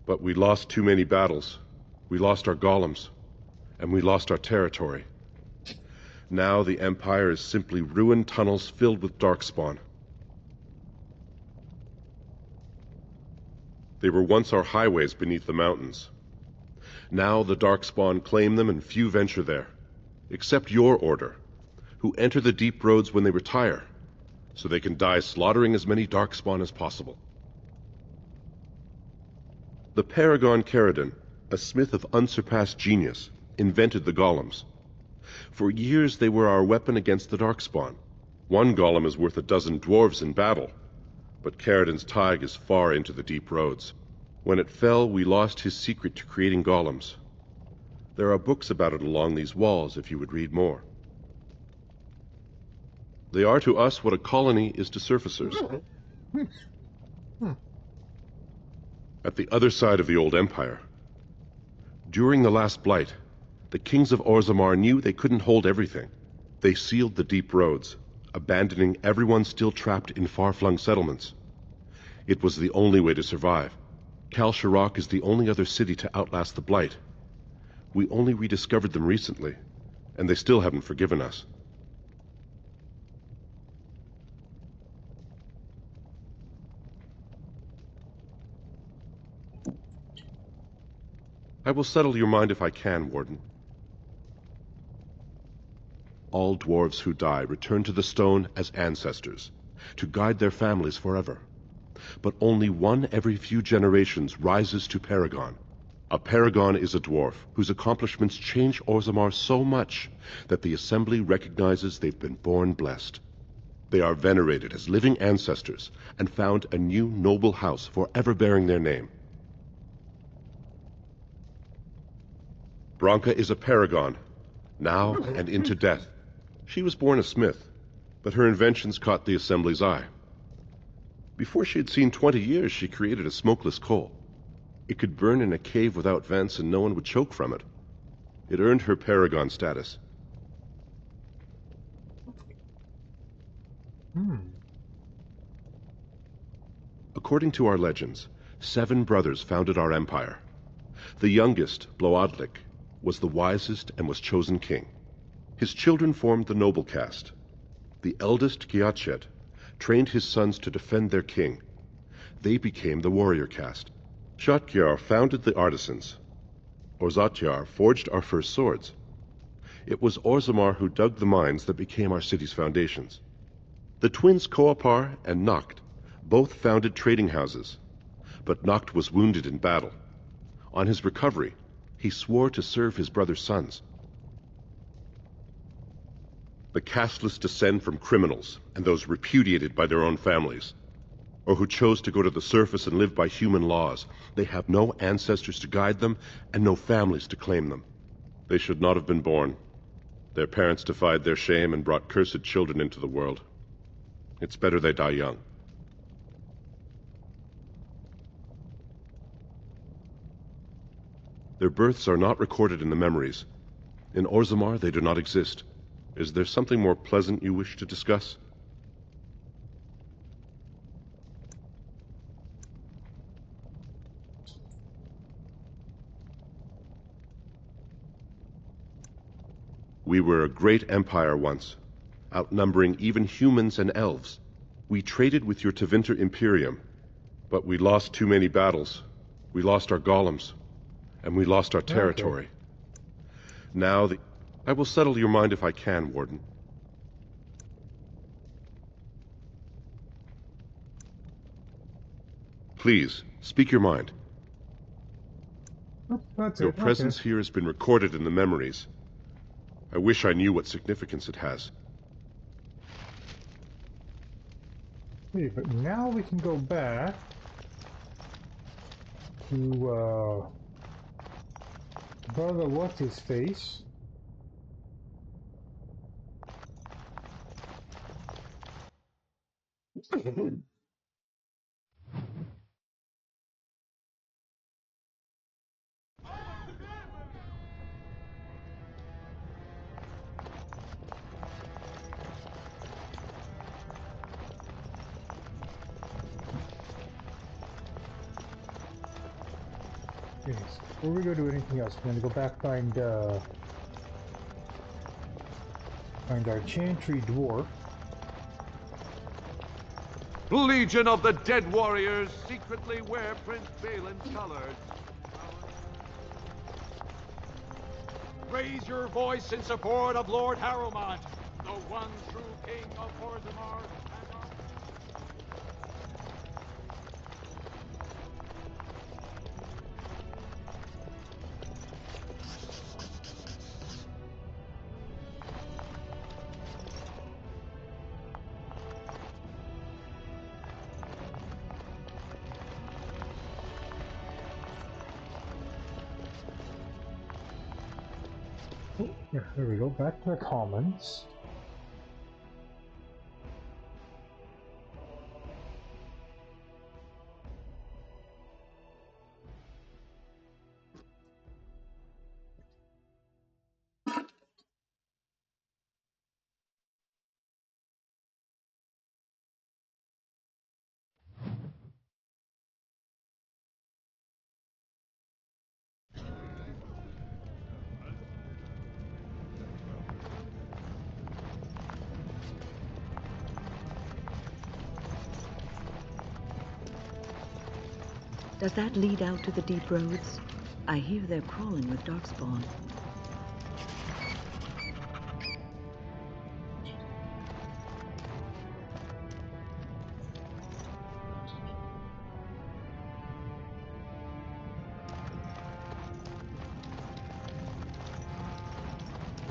but we lost too many battles. We lost our golems, and we lost our territory. Now the Empire is simply ruined tunnels filled with Darkspawn. They were once our highways beneath the mountains. Now the Darkspawn claim them and few venture there, except your order, who enter the deep roads when they retire, so they can die slaughtering as many Darkspawn as possible. The Paragon Caridon, a smith of unsurpassed genius, invented the golems. For years they were our weapon against the Darkspawn. One golem is worth a dozen dwarves in battle, but Caridon's Tig is far into the deep roads. When it fell, we lost his secret to creating golems. There are books about it along these walls if you would read more. They are to us what a colony is to surfacers. At the other side of the old empire, during the last blight, the kings of Orzammar knew they couldn't hold everything. They sealed the deep roads, abandoning everyone still trapped in far-flung settlements. It was the only way to survive. Kal Sharok is the only other city to outlast the blight. We only rediscovered them recently, and they still haven't forgiven us. I will settle your mind if I can, Warden. All dwarves who die return to the stone as ancestors, to guide their families forever. But only one every few generations rises to Paragon. A Paragon is a dwarf whose accomplishments change Orzammar so much that the Assembly recognizes they've been born blessed. They are venerated as living ancestors and found a new noble house forever bearing their name. Branka is a Paragon, now and into death. She was born a smith, but her inventions caught the Assembly's eye. Before she had seen 20 years, she created a smokeless coal. It could burn in a cave without vents and no one would choke from it. It earned her Paragon status. According to our legends, 7 brothers founded our empire. The youngest, Bloadlik, was the wisest and was chosen king. His children formed the noble caste. The eldest, Giachet, trained his sons to defend their king. They became the warrior caste. Shotgyar founded the artisans. Orzatyar forged our first swords. It was Orzammar who dug the mines that became our city's foundations. The twins Koapar and Noct both founded trading houses, but Noct was wounded in battle. On his recovery, he swore to serve his brother's sons. The casteless descend from criminals and those repudiated by their own families, or who chose to go to the surface and live by human laws. They have no ancestors to guide them and no families to claim them. They should not have been born. Their parents defied their shame and brought cursed children into the world. It's better they die young. Their births are not recorded in the memories. In Orzammar, they do not exist. Is there something more pleasant you wish to discuss? We were a great empire once, outnumbering even humans and elves. We traded with your Tevinter Imperium, but we lost too many battles. We lost our golems, and we lost our territory. Now I will settle your mind if I can, Warden. Please, speak your mind. Your presence here has been recorded in the memories. I wish I knew what significance it has. Okay, but now we can go back to Brother What's-His-Face. Yes. Before we go do anything else, we're going to go back find our Chantry Dwarf. Legion of the Dead Warriors secretly wear Prince Balin's colors. Raise your voice in support of Lord Harrowmont, the one true king of Orzammar. Yeah, there we go. Back to the commons. Does that lead out to the deep roads? I hear they're crawling with Darkspawn.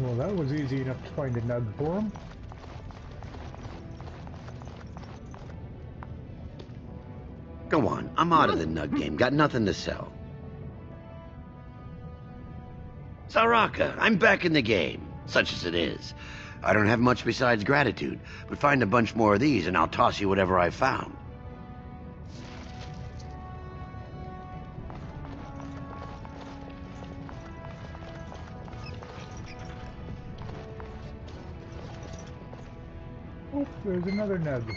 Well, that was easy enough to find a nug for him. Go on, I'm out of the nug game. Got nothing to sell. Saraka, I'm back in the game, such as it is. I don't have much besides gratitude, but find a bunch more of these and I'll toss you whatever I found. Oh, there's another nug.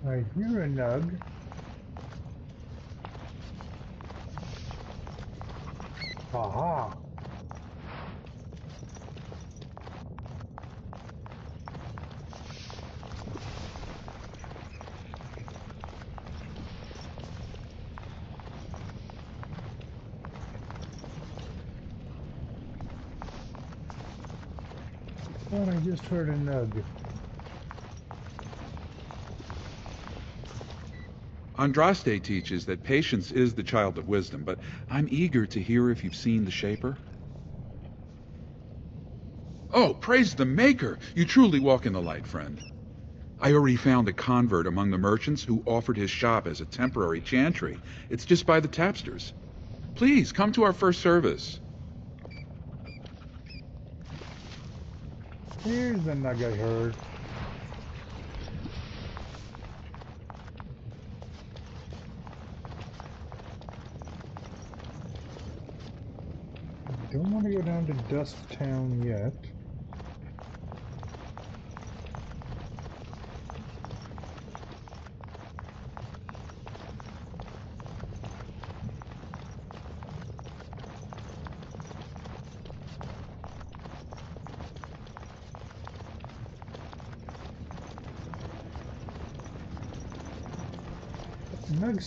I hear a nug. Aha! And I just heard a nug. Andraste teaches that patience is the child of wisdom, but I'm eager to hear if you've seen the Shaper. Oh, praise the Maker! You truly walk in the light, friend. I already found a convert among the merchants who offered his shop as a temporary chantry. It's just by the tapsters. Please, come to our first service. Here's the nug I heard. I don't want to go down to Dust Town yet.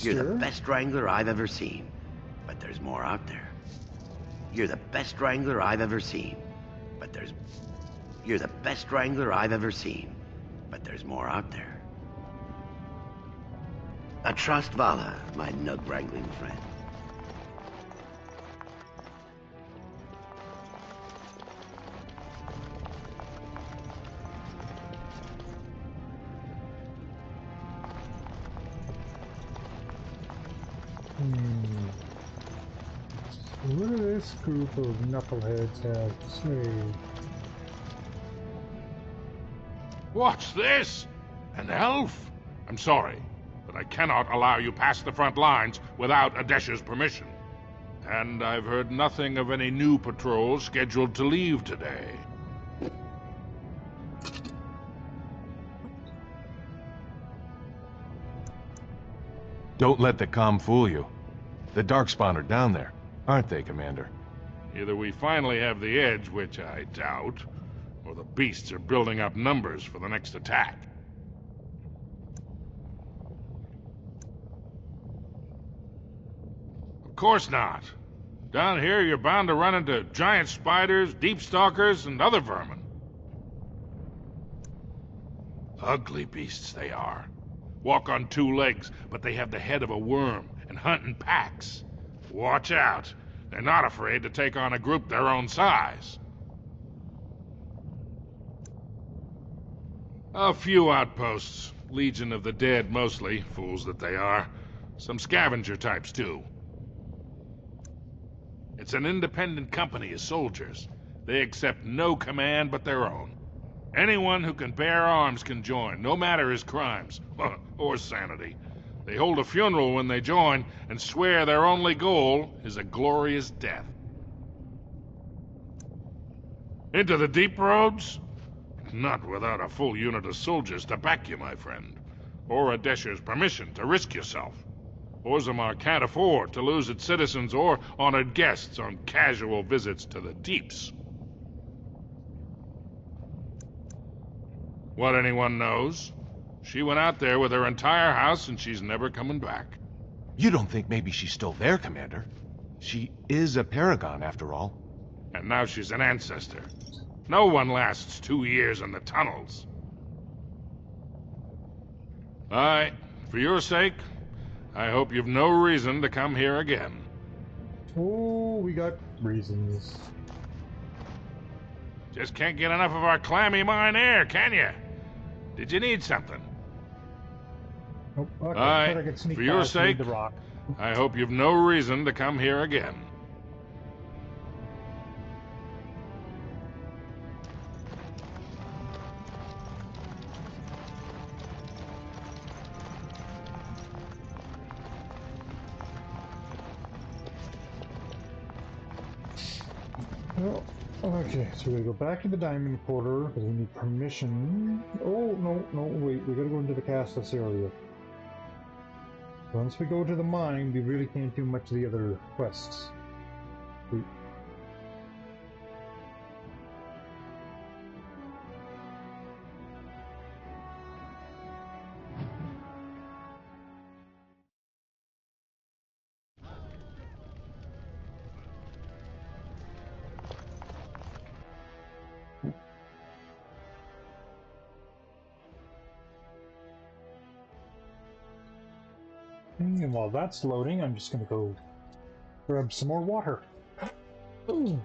You're the best wrangler I've ever seen, but there's more out there. You're the best wrangler I've ever seen, but there's... You're the best wrangler I've ever seen, but there's more out there. A trust Vala, my nug wrangling friend. What do this group of knuckleheads have to say? What's this? An elf? I'm sorry, but I cannot allow you past the front lines without Adesha's permission. And I've heard nothing of any new patrols scheduled to leave today. Don't let the comm fool you. The Darkspawn are down there, aren't they, Commander? Either we finally have the edge, which I doubt, or the beasts are building up numbers for the next attack. Of course not. Down here, you're bound to run into giant spiders, deep stalkers, and other vermin. Ugly beasts they are. Walk on two legs, but they have the head of a worm and hunt in packs. Watch out. They're not afraid to take on a group their own size. A few outposts. Legion of the Dead, mostly. Fools that they are. Some scavenger types, too. It's an independent company of soldiers. They accept no command but their own. Anyone who can bear arms can join, no matter his crimes, or sanity. They hold a funeral when they join, and swear their only goal is a glorious death. Into the deep roads? Not without a full unit of soldiers to back you, my friend. Or Adesha's permission to risk yourself. Orzammar can't afford to lose its citizens or honored guests on casual visits to the deeps. What anyone knows? She went out there with her entire house and she's never coming back. You don't think maybe she's still there, Commander? She is a paragon, after all. And now she's an ancestor. No one lasts 2 years in the tunnels. For your sake, I hope you've no reason to come here again. Oh, we got reasons. Just can't get enough of our clammy mine air, can you? Did you need something? Oh, okay. For your sake, I hope you've no reason to come here again. Well, okay, so we gotta go back to the Diamond Quarter because we need permission. Oh, no, wait, we gotta go into the Castles area. Once we go to the mine, we really can't do much of the other quests. And while that's loading, I'm just going to go grab some more water. Ooh.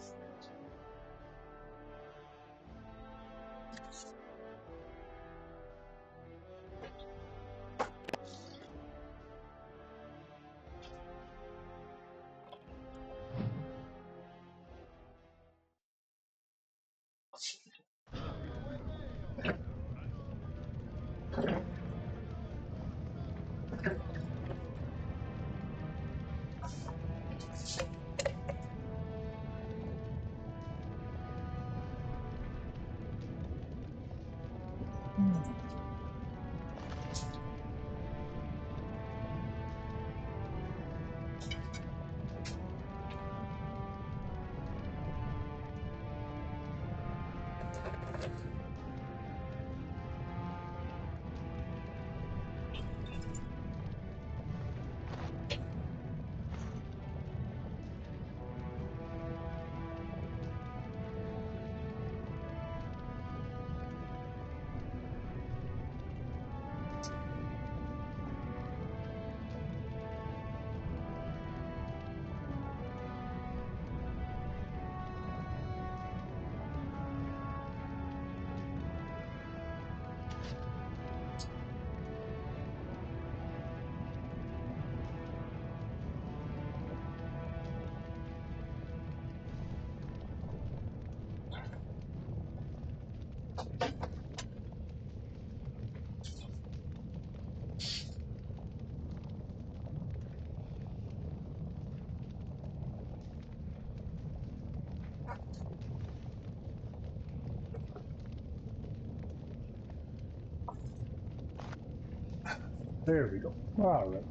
There we go. All right.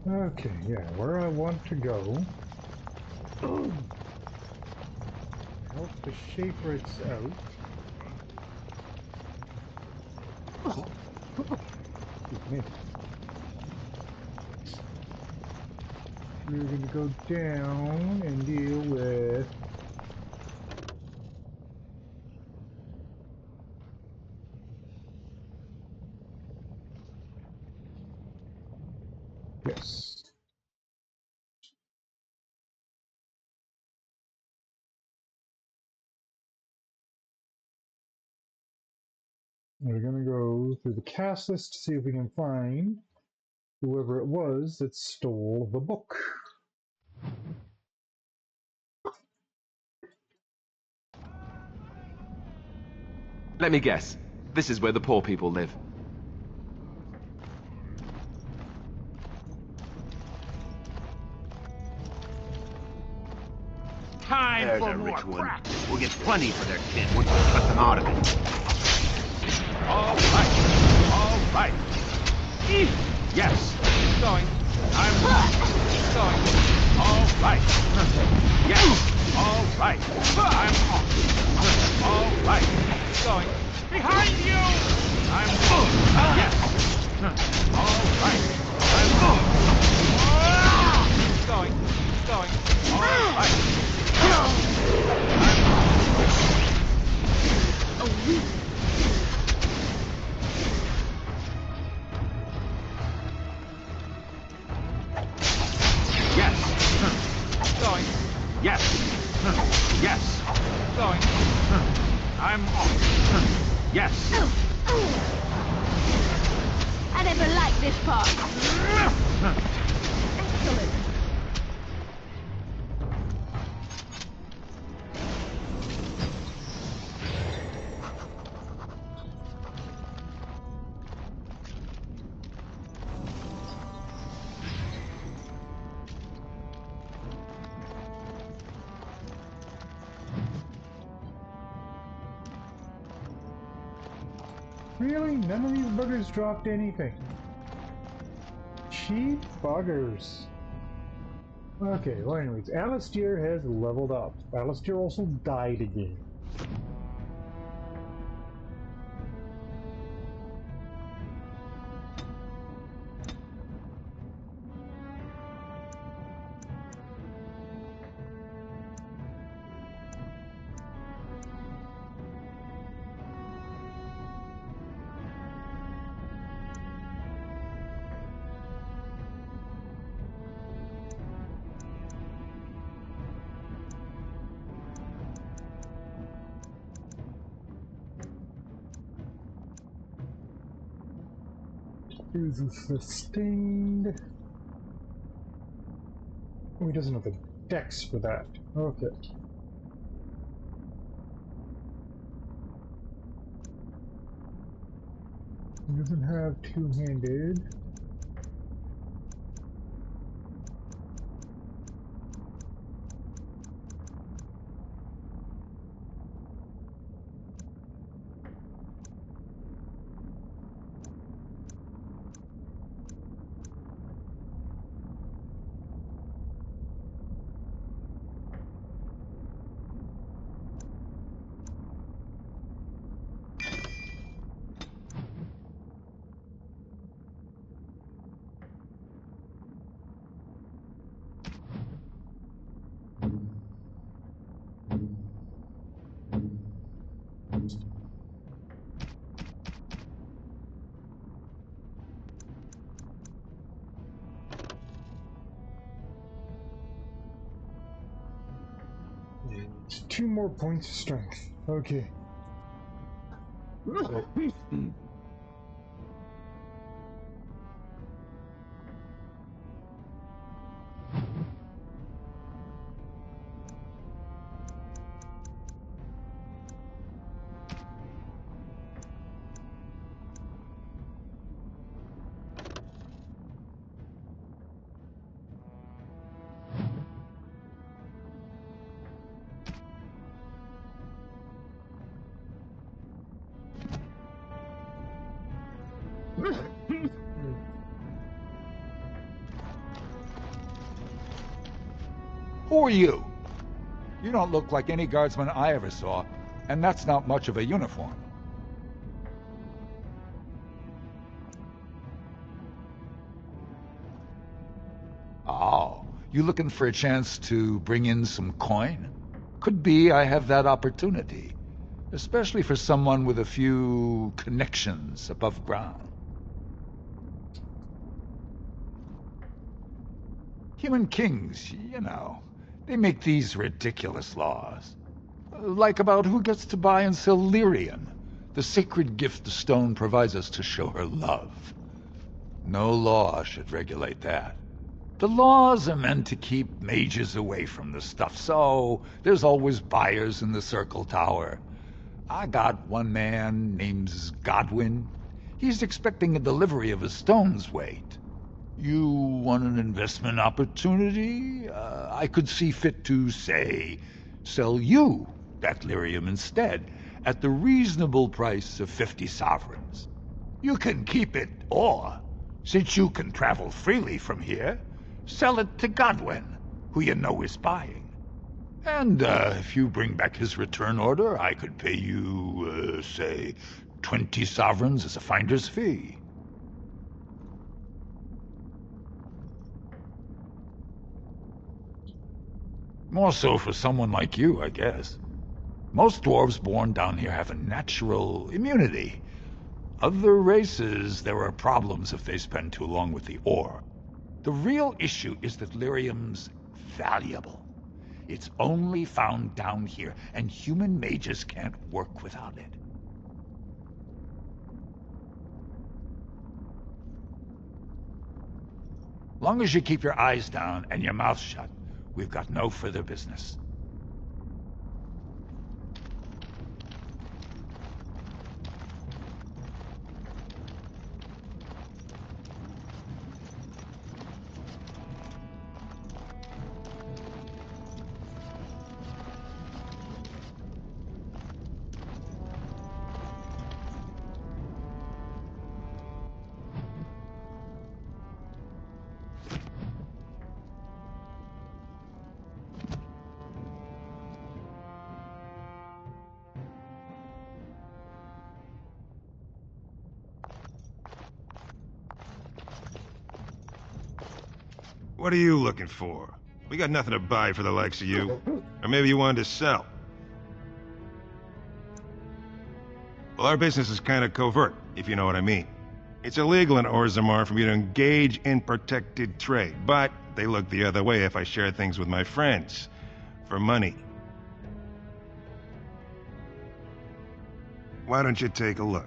Okay, yeah, where I want to go. Help the Shaperits out. Excuse me. We're going to go down and deal with... Yes. We're going to go through the cast list to see if we can find whoever it was that stole the book. Let me guess. This is where the poor people live. Time There's for a rich one. We'll get plenty for their kin once we cut them out of it. All right. All right. Yes. Going. I'm going. All right. Yes. All right. I'm off. All right. Going. Behind you. I'm yes. All right. I'm going. Going. All right. Yes. Yes. Going. I'm off. Yes. I never liked this part. Excellent. Really? None of these buggers dropped anything. Cheap buggers. Okay, well anyways, Alistair has leveled up. Alistair also died again. Is sustained. Oh, he doesn't have the dex for that. Okay. He doesn't have two-handed. Two more points of strength. Okay. Who are you? You don't look like any guardsman I ever saw, and that's not much of a uniform. Oh, you looking for a chance to bring in some coin? Could be I have that opportunity, especially for someone with a few connections above ground. Human kings, you know, they make these ridiculous laws. Like about who gets to buy and sell lyrium, the sacred gift the stone provides us to show her love. No law should regulate that. The laws are meant to keep mages away from the stuff, so there's always buyers in the Circle Tower. I got one man named Godwin. He's expecting a delivery of a stone's weight. You want an investment opportunity? I could see fit to, say, sell you that lyrium instead, at the reasonable price of 50 sovereigns. You can keep it, or, since you can travel freely from here, sell it to Godwin, who you know is buying. And if you bring back his return order, I could pay you, say, 20 sovereigns as a finder's fee. More so for someone like you, I guess. Most dwarves born down here have a natural immunity. Other races, there are problems if they spend too long with the ore. The real issue is that lyrium's valuable. It's only found down here, and human mages can't work without it. Long as you keep your eyes down and your mouth shut, we've got no further business. What are you looking for? We got nothing to buy for the likes of you. Or maybe you wanted to sell. Well, our business is kind of covert, if you know what I mean. It's illegal in Orzammar for me to engage in protected trade, but they look the other way if I share things with my friends. For money. Why don't you take a look?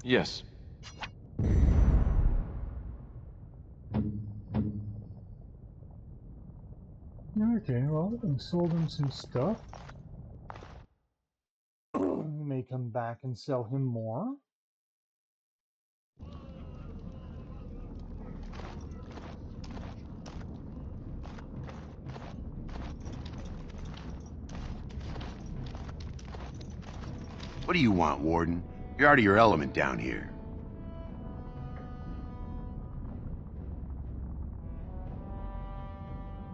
Yes. Okay, well, I sold him some stuff. We may come back and sell him more. What do you want, Warden? You're out of your element down here.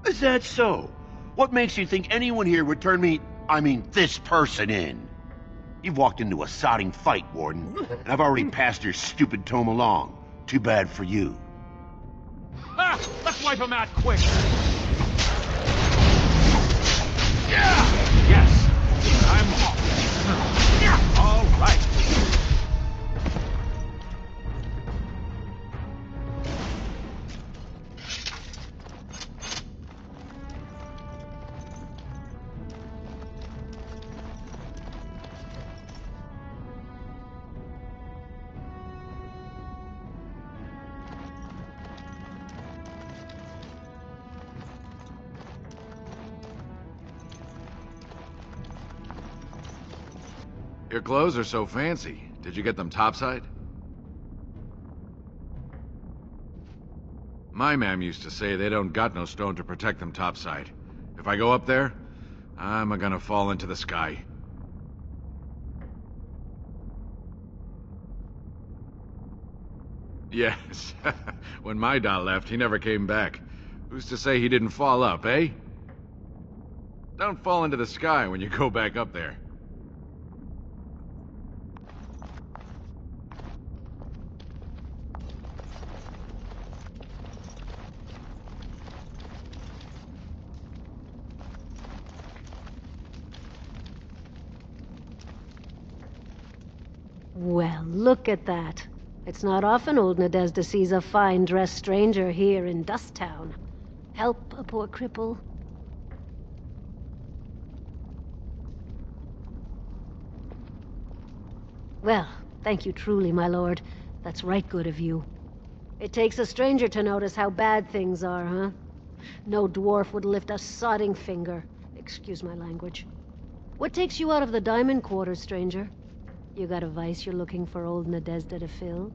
Is that so? What makes you think anyone here would turn this person in? You've walked into a sodding fight, Warden, and I've already passed your stupid tome along. Too bad for you. Ah! Let's wipe him out quick! Yeah! Yes! I'm off! All right! Your clothes are so fancy. Did you get them topside? My mam used to say they don't got no stone to protect them topside. If I go up there, I'm gonna fall into the sky. Yes. When my doll left, he never came back. Who's to say he didn't fall up, eh? Don't fall into the sky when you go back up there. Well, look at that. It's not often old Nadezda sees a fine-dressed stranger here in Dust Town. Help a poor cripple. Well, thank you truly, my lord. That's right good of you. It takes a stranger to notice how bad things are, huh? No dwarf would lift a sodding finger. Excuse my language. What takes you out of the Diamond Quarters, stranger? You got a vice you're looking for old Nadezda to fill?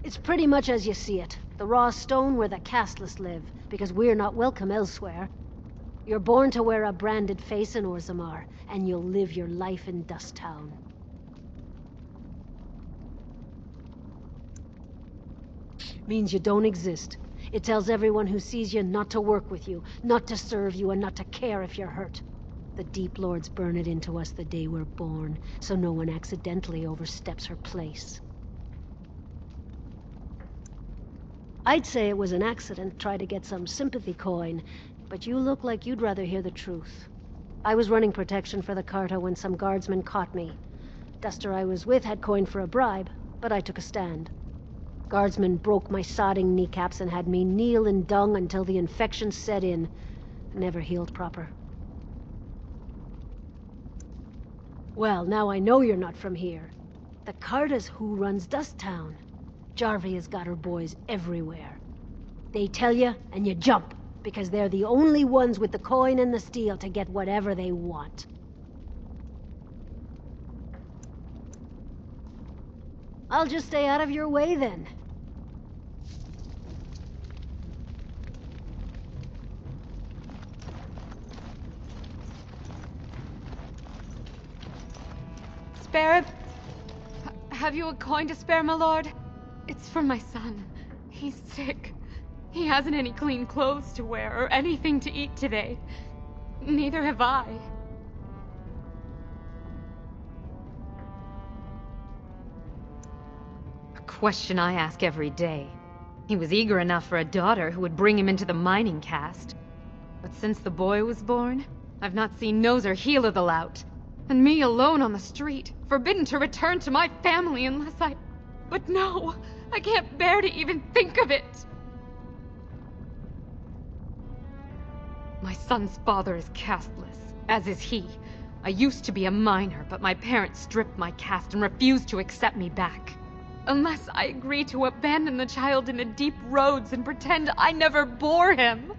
It's pretty much as you see it. The raw stone where the castless live, because we're not welcome elsewhere. You're born to wear a branded face in Orzammar, and you'll live your life in Dust Town. Means you don't exist. It tells everyone who sees you not to work with you, not to serve you, and not to care if you're hurt. The Deep Lords burn it into us the day we're born, so no one accidentally oversteps her place. I'd say it was an accident, try to get some sympathy coin, but you look like you'd rather hear the truth. I was running protection for the Carta when some guardsmen caught me. Duster I was with had coin for a bribe, but I took a stand. Guardsmen broke my sodding kneecaps and had me kneel in dung until the infection set in. Never healed proper. Well, now I know you're not from here. The Carta's who runs Dust Town. Jarvia's got her boys everywhere. They tell you, and you jump, because they're the only ones with the coin and the steel to get whatever they want. I'll just stay out of your way then. Spare? Have you a coin to spare, my lord? It's for my son. He's sick. He hasn't any clean clothes to wear or anything to eat today. Neither have I. A question I ask every day. He was eager enough for a daughter who would bring him into the mining caste. But since the boy was born, I've not seen nose or heel of the lout. And me alone on the street, forbidden to return to my family unless I... But no, I can't bear to even think of it. My son's father is casteless, as is he. I used to be a miner, but my parents stripped my caste and refused to accept me back. Unless I agree to abandon the child in the deep roads and pretend I never bore him.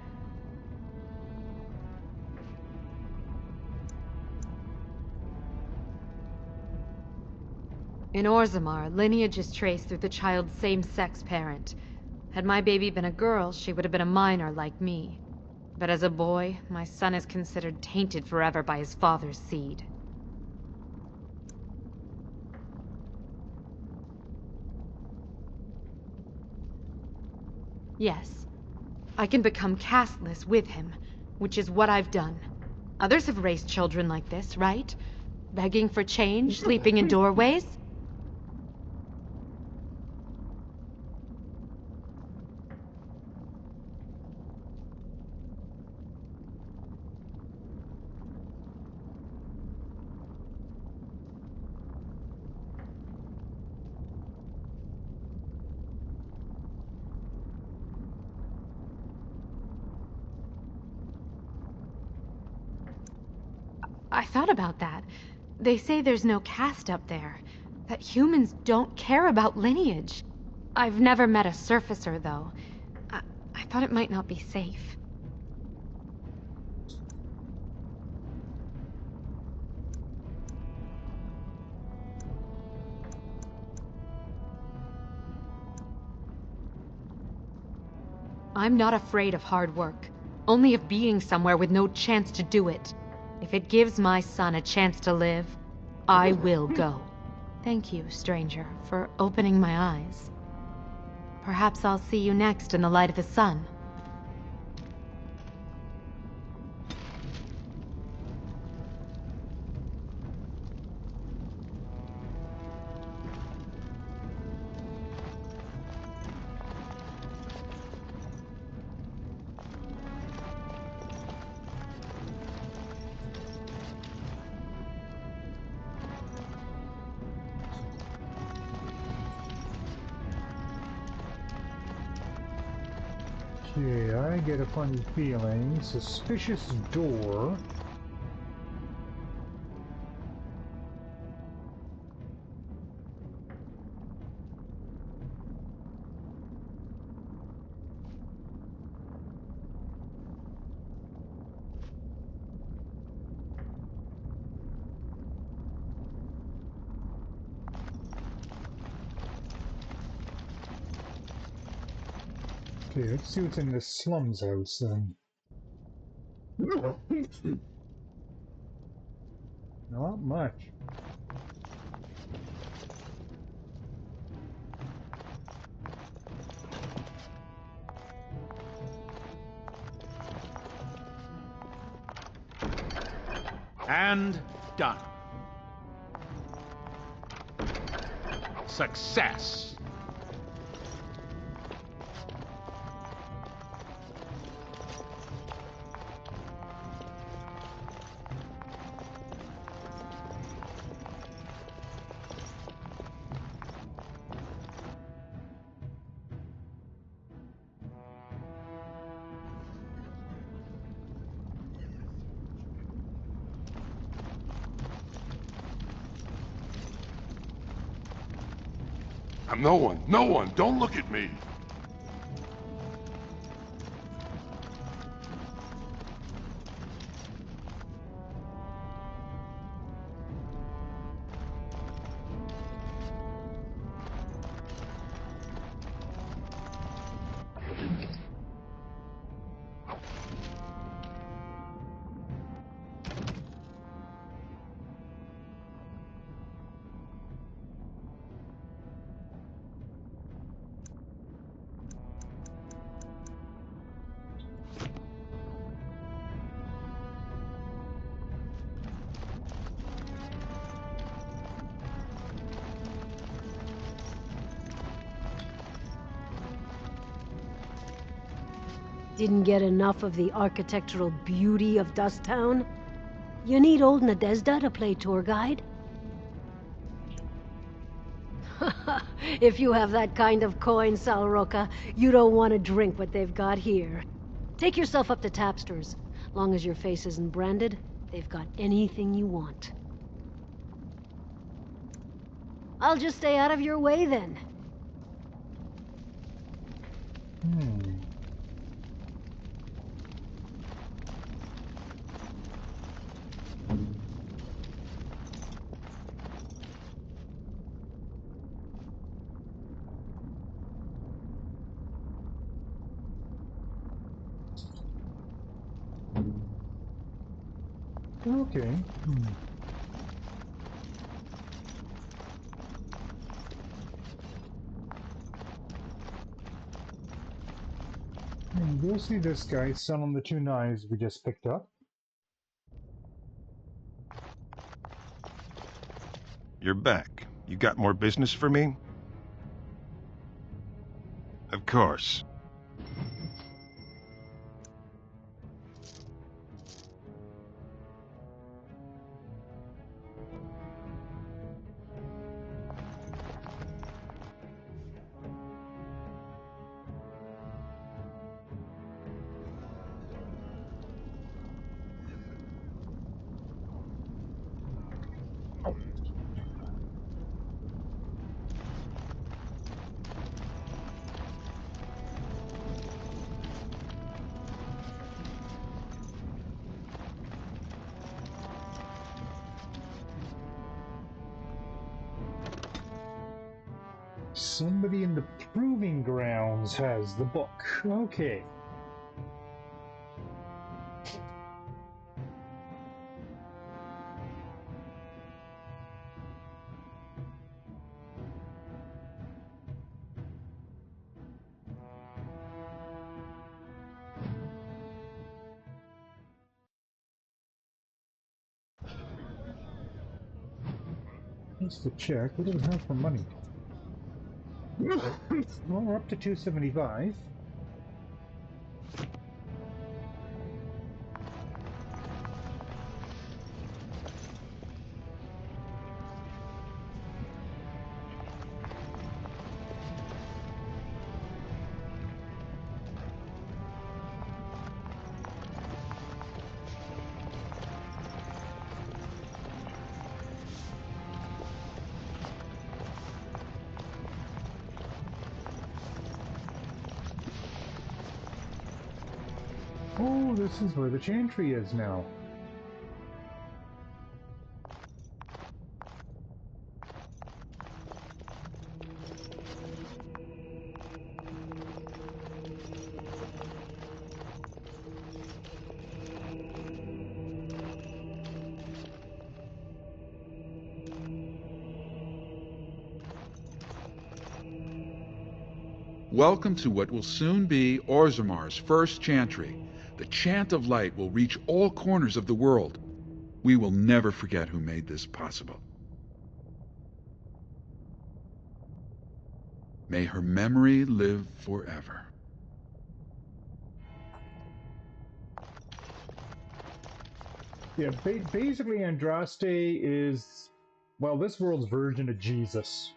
In Orzammar, lineage is traced through the child's same-sex parent. Had my baby been a girl, she would have been a minor like me. But as a boy, my son is considered tainted forever by his father's seed. Yes, I can become casteless with him, which is what I've done. Others have raised children like this, right? Begging for change, sleeping in doorways? I thought about that. They say there's no caste up there. That humans don't care about lineage. I've never met a surfacer, though. I thought it might not be safe. I'm not afraid of hard work. Only of being somewhere with no chance to do it. If it gives my son a chance to live, I will go. Thank you, stranger, for opening my eyes. Perhaps I'll see you next in the light of the sun. Okay, I get a funny feeling. Suspicious door. Okay, let's see what's in this slums house then. Not much. And done. Success. I'm no one. No one. Don't look at me. Didn't get enough of the architectural beauty of Dust Town? You need old Nadezda to play tour guide? If you have that kind of coin, Salroka, you don't want to drink what they've got here. Take yourself up to Tapster's. Long as your face isn't branded, they've got anything you want. I'll just stay out of your way then. Okay. Go see this guy selling the 2 knives we just picked up. You're back. You got more business for me? Of course. Somebody in the proving grounds has the book. Okay. Just to check, what do we have for money? Well, we're up to 275. Oh, this is where the chantry is now. Welcome to what will soon be Orzamar's first chantry. The chant of light will reach all corners of the world. We will never forget who made this possible. May her memory live forever. Yeah, basically Andraste is, well, this world's version of Jesus.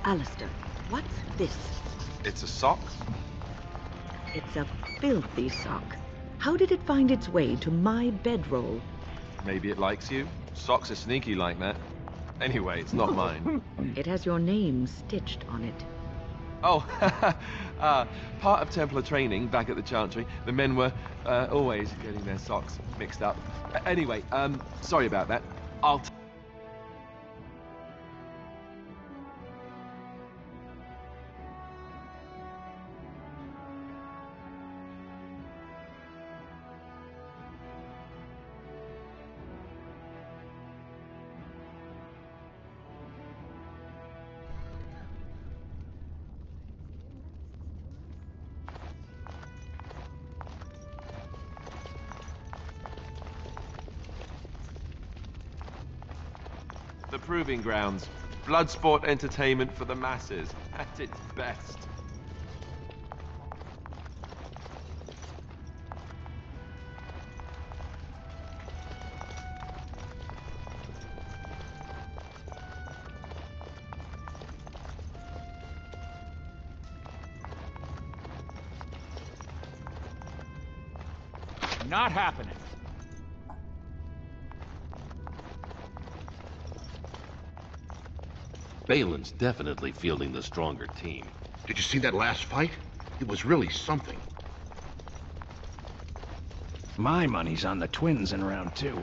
Alistair, what's this? It's a sock? It's a filthy sock. How did it find its way to my bedroll? Maybe it likes you. Socks are sneaky like that. Anyway, it's not mine. It has your name stitched on it. Oh, part of Templar training back at the Chantry, the men were always getting their socks mixed up. Anyway, sorry about that. The Proving Grounds. Bloodsport entertainment for the masses, at its best. Not happening. Balin's definitely fielding the stronger team. Did you see that last fight? It was really something. My money's on the twins in round 2.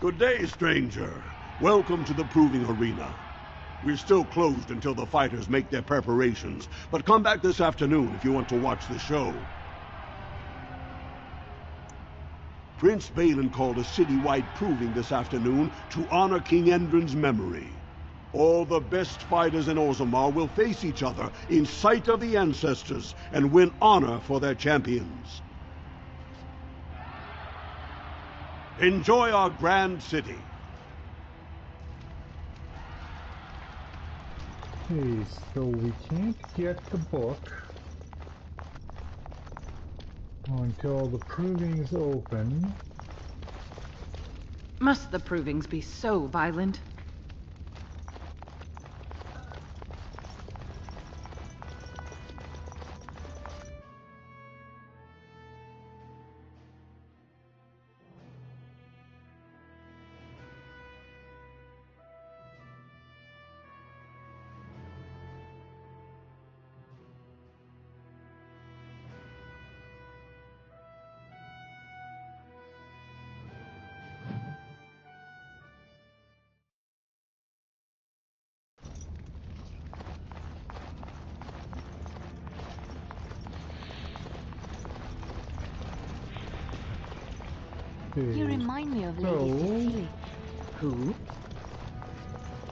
Good day, stranger. Welcome to the Proving Arena. We're still closed until the fighters make their preparations, but come back this afternoon if you want to watch the show. Prince Balin called a citywide proving this afternoon to honor King Endrin's memory. All the best fighters in Orzammar will face each other in sight of the ancestors and win honor for their champions. Enjoy our grand city. Okay, so we can't get the book until the proving's open. Must the provings be so violent? You remind me of Lady Cecily. Who?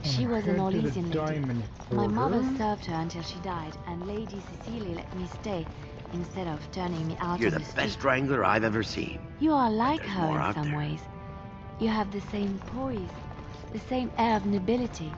She was an Head to the Orlesian lady. diamond My mother quarter. served her until she died, and Lady Cecily let me stay, instead of turning me out You're on the the street. best wrangler I've ever seen. You are like there's her more in out some there. ways. You have the same poise, the same air of nobility.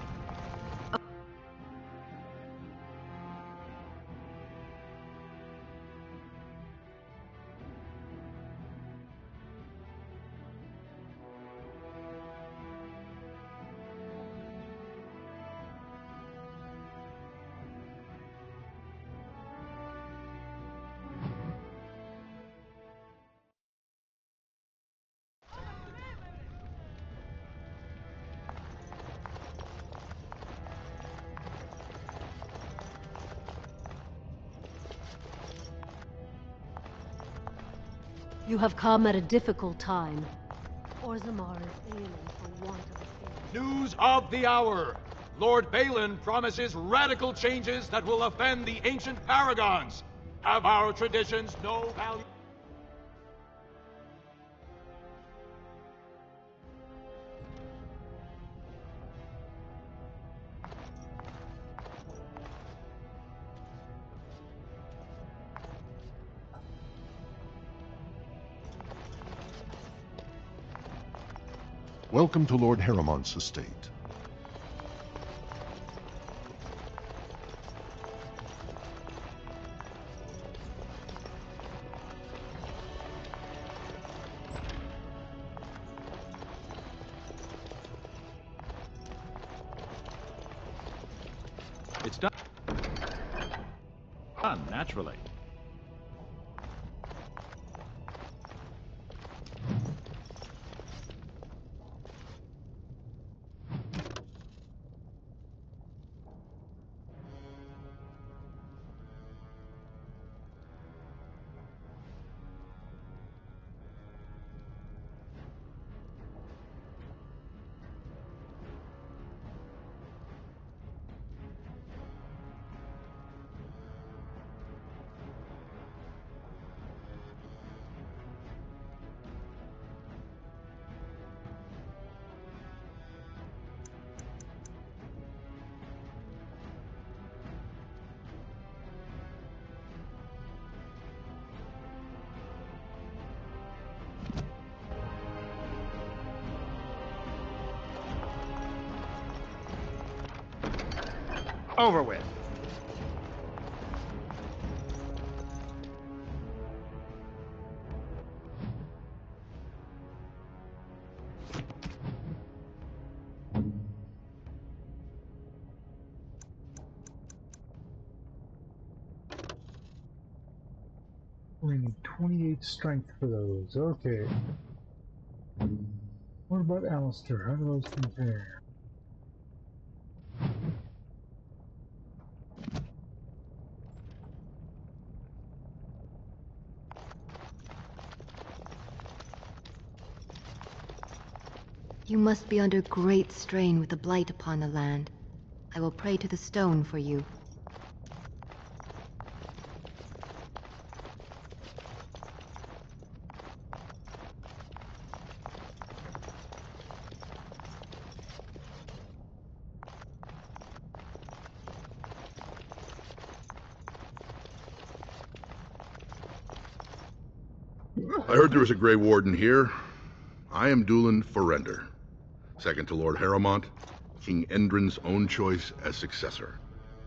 You have come at a difficult time. Orzammar is ailing for want of a king. News of the hour! Lord Balin promises radical changes that will offend the ancient paragons. Have our traditions no value? Welcome to Lord Haramont's estate. It's done. Done, naturally. Over with. We need 28 strength for those. Okay. What about Alistair? How do those compare? You must be under great strain with the blight upon the land. I will pray to the stone for you. I heard there was a Grey Warden here. I am Dulin Ferelden, second to Lord Haramont, King Endrin's own choice as successor.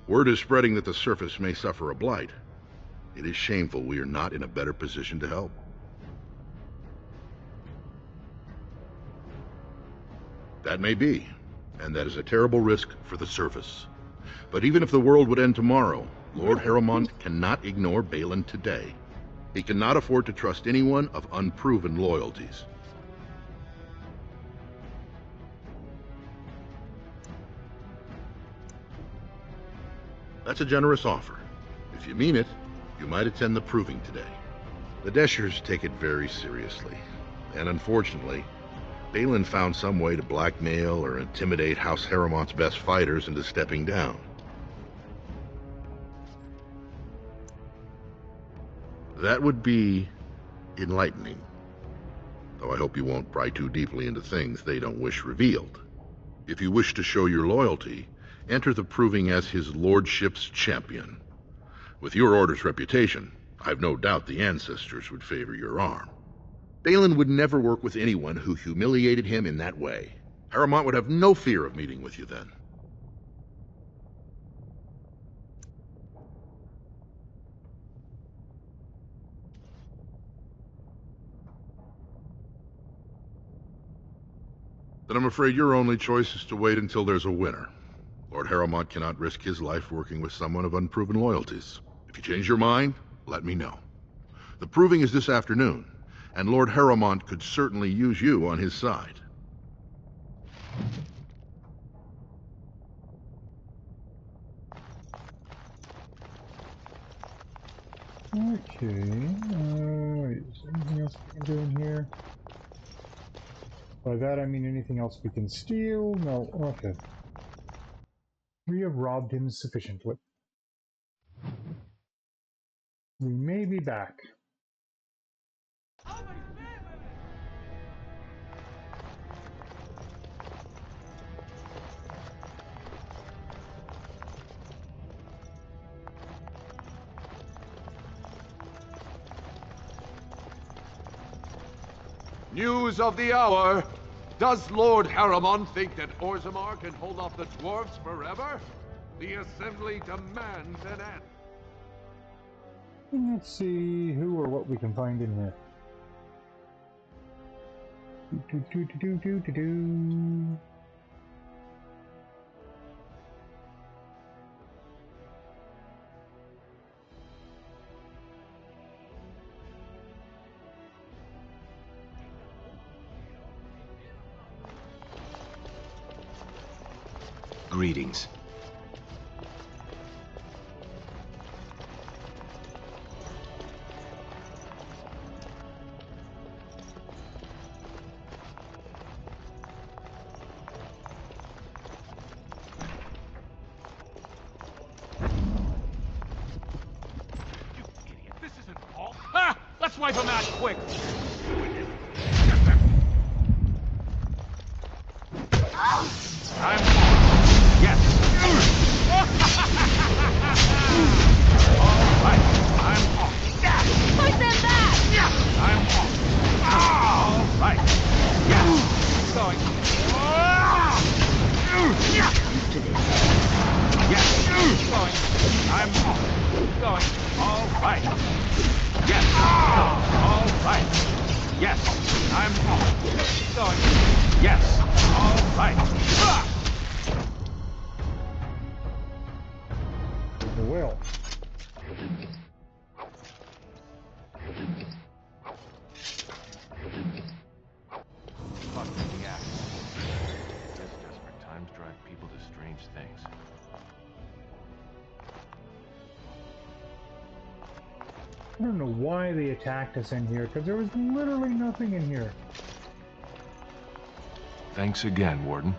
Word is spreading that the surface may suffer a blight. It is shameful we are not in a better position to help. That may be, and that is a terrible risk for the surface. But even if the world would end tomorrow, Lord Haramont cannot ignore Balin today. He cannot afford to trust anyone of unproven loyalties. That's a generous offer. If you mean it, you might attend the proving today. The Deshers take it very seriously, and unfortunately, Balin found some way to blackmail or intimidate House Haramont's best fighters into stepping down. That would be enlightening, though I hope you won't pry too deeply into things they don't wish revealed. If you wish to show your loyalty, enter the proving as his lordship's champion. With your order's reputation, I've no doubt the ancestors would favor your arm. Balin would never work with anyone who humiliated him in that way. Haramont would have no fear of meeting with you then. Then I'm afraid your only choice is to wait until there's a winner. Lord Haramont cannot risk his life working with someone of unproven loyalties. If you change your mind, let me know. The proving is this afternoon, and Lord Haramont could certainly use you on his side. Okay. Is there anything else we can do in here? By that I mean anything else we can steal? No. Okay. We have robbed him sufficiently. We may be back. News of the hour. Does Lord Harriman think that Orzammar can hold off the dwarves forever? The Assembly demands an end. Let's see who or what we can find in here. Do. Greetings. This isn't all. Ha! Let's wipe him out quick. Well. Yeah. Desperate times drive people to strange things. I don't know why they attacked us in here, because there was literally nothing in here. Thanks again, Warden.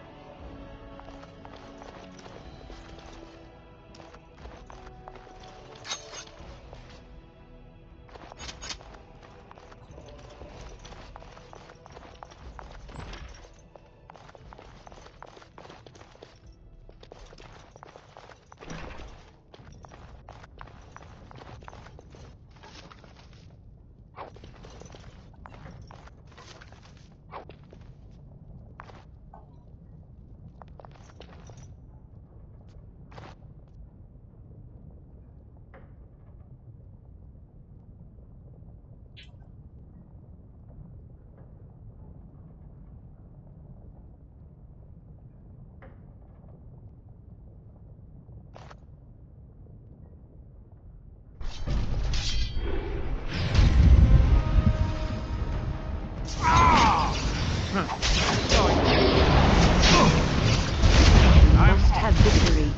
Have victory.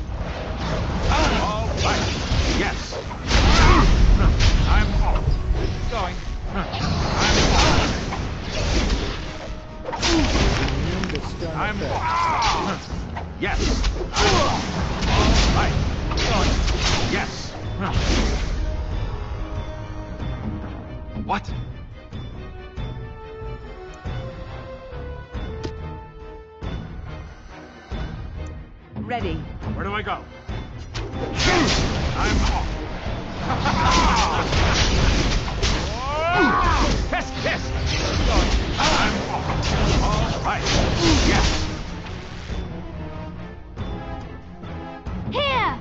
All right. Yes. I'm going. I'm yes. All right. Going. Yes. What? Ready. Where do I go? I'm off. Kiss, kiss. I'm off. All right. Yes. Here!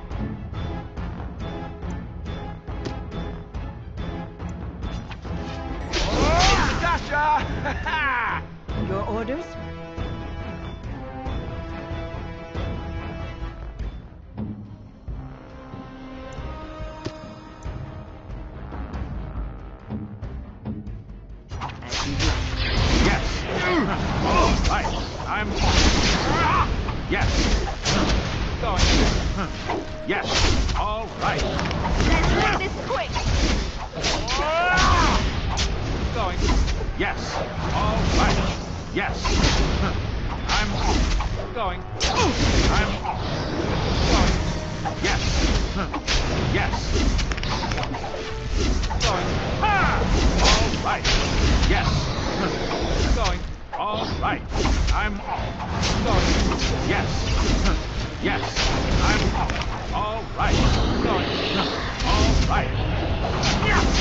Gotcha! Your orders? Yes. All right. I'm yes. Going. Yes. All right. Let's do this quick! Yes. I'm going. I'm going. Yes. Yes. Going. Ah! All right. Yes. Going. All right. I'm going. Yes. Yes. I'm all right. Going. All right.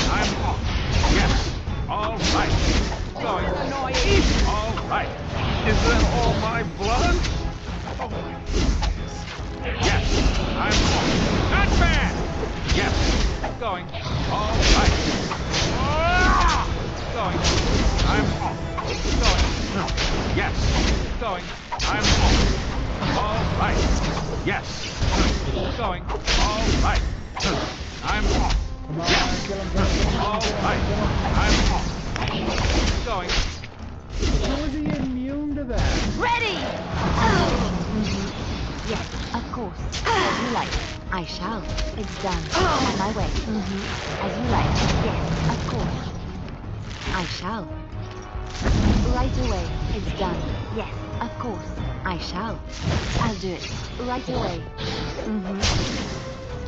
I'm yes. All right. Going. All right. Is that all my blood? Yes. I'm not bad. Yes. Going. All right. Going. I'm going. Yes. Going. I'm all right. Yes. Going. All right. I'm yes. All right. I'm going. How is he immune to that? Ready! Yes, of course. As you like. I shall. It's done. On my way. As you like. Yes, of course. I shall. Right away. It's done. Yes, of course. I shall. I'll do it. Right away.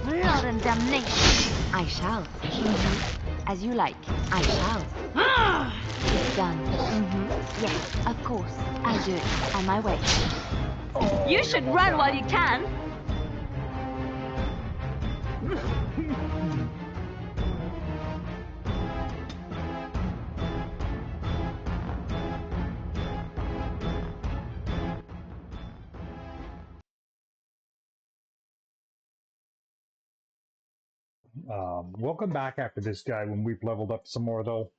Blood and damnation. I shall. As you like. I shall. It's done. Yes, of course. I'll do it. On my way. You should run while you can. We'll come back after this guy when we've leveled up some more, though.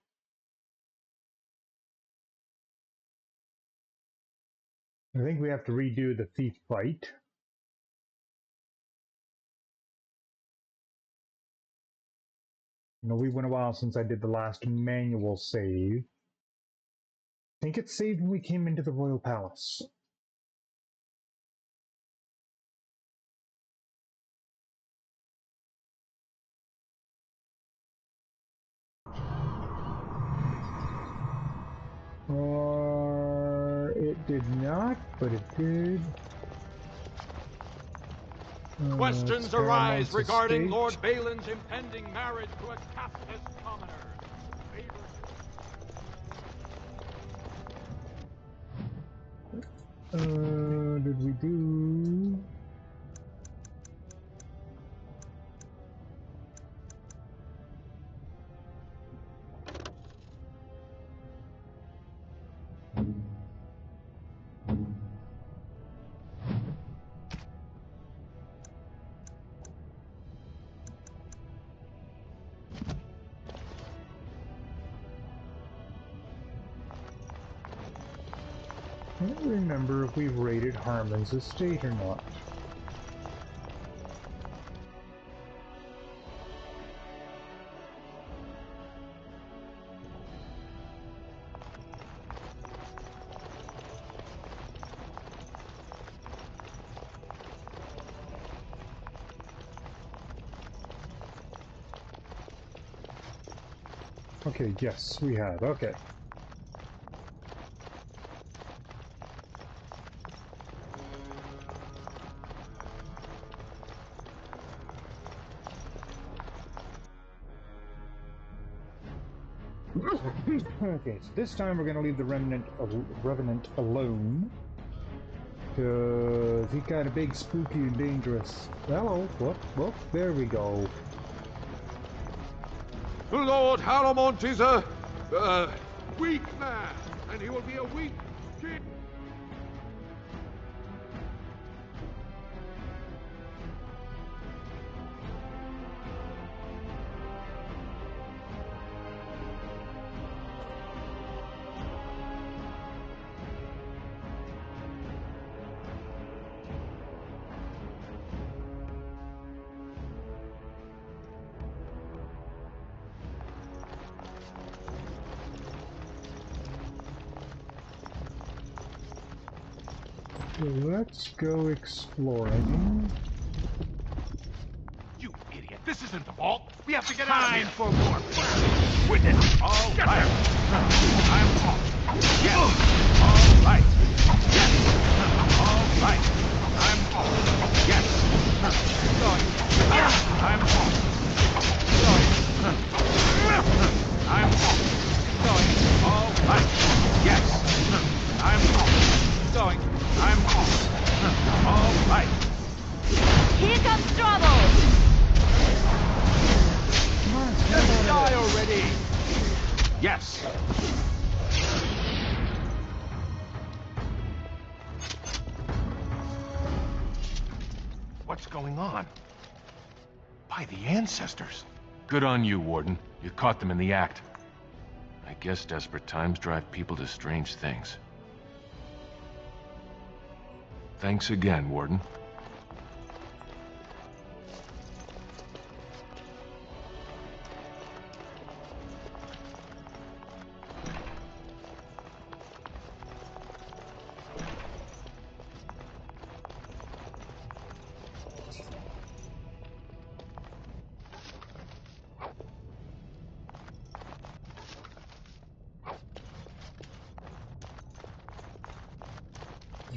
I think we have to redo the thief fight. You know, we went a while since I did the last manual save. I think it saved when we came into the Royal Palace. Or it did not, but it did. Questions arise regarding Lord Balin's impending marriage to a castless commoner. Did we do? I don't remember if we raided Harmon's estate or not. Okay, yes, we have. Okay. Okay, so this time we're going to leave the Revenant alone. Because he's kind of big, spooky, and dangerous. Hello. Whoop. There we go. Lord Haramont is a weak man, and he will be a weak king. Let's go exploring. You idiot! This isn't the vault. We have to get Time out for more. with it. All right. I'm off. Yes. All right. Yes. All right. I'm off. Yes. Going. I'm off. Going. I'm off. Going. All right. Yes. I'm off. Going. I'm off. All right. Here comes trouble! Just die already! Yes. What's going on? By the ancestors. Good on you, Warden. You caught them in the act. I guess desperate times drive people to strange things. Thanks again, Warden.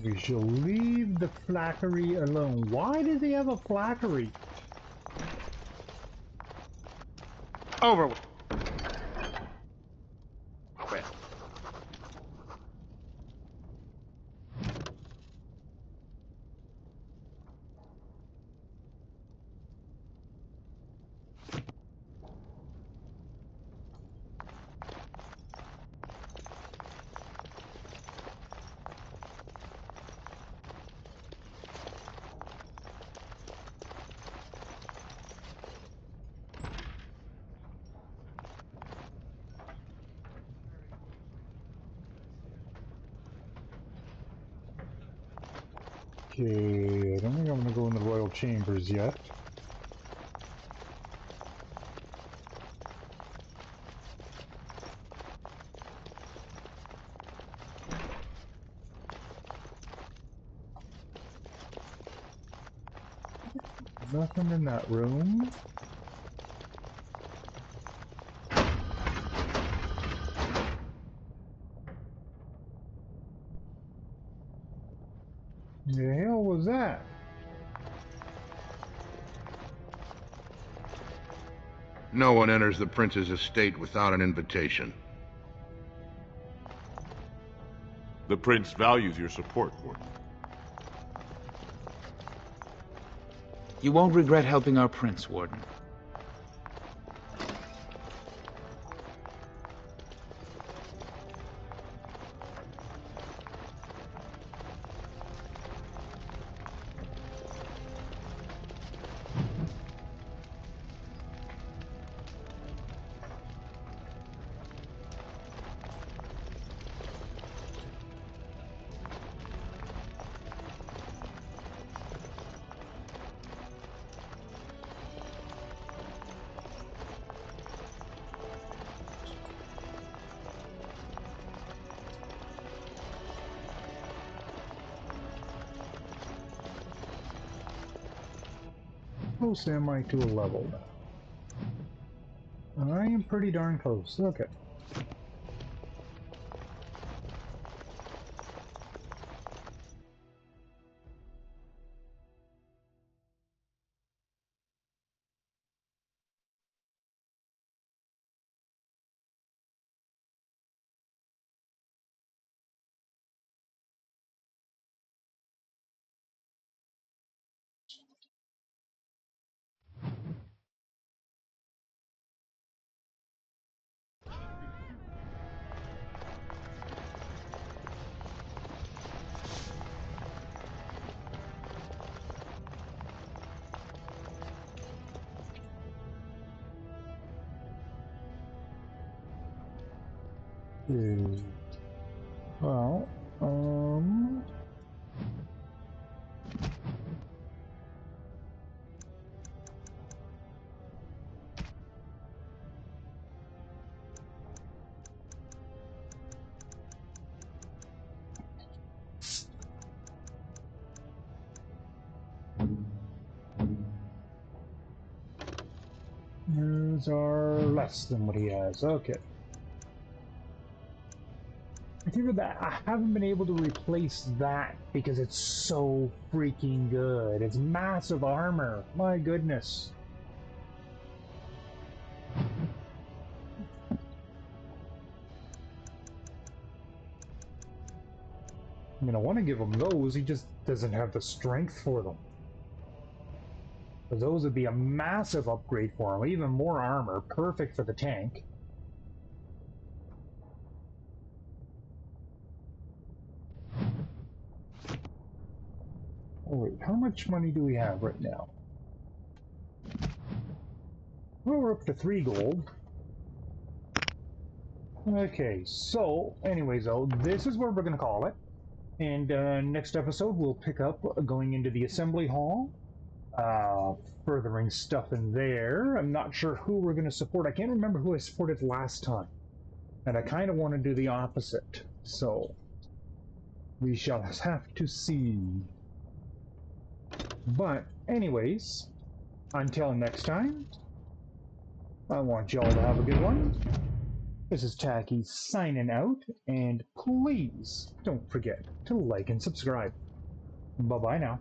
We shall leave the flackery alone. Why does he have a flackery? Over with. Okay, I don't think I'm going to go in the royal chambers yet. Nothing in that room. The hell was that? No one enters the prince's estate without an invitation. The prince values your support, Warden. You won't regret helping our prince, Warden. Close am I to a level now? I am pretty darn close. Okay. Well, those are less than what he has. Okay. I figured that I haven't been able to replace that because it's so freaking good. It's massive armor. My goodness. I mean, I want to give him those, he just doesn't have the strength for them. But those would be a massive upgrade for him, even more armor, perfect for the tank. Oh wait, how much money do we have right now? Well, we're up to 3 gold. Okay, so, anyways though, this is where we're going to call it. And next episode, we'll pick up going into the assembly hall, furthering stuff in there. I'm not sure who we're going to support. I can't remember who I supported last time. And I kind of want to do the opposite. So, we shall have to see. But, anyways, until next time, I want y'all to have a good one. This is Takis signing out, and please don't forget to like and subscribe. Bye-bye now.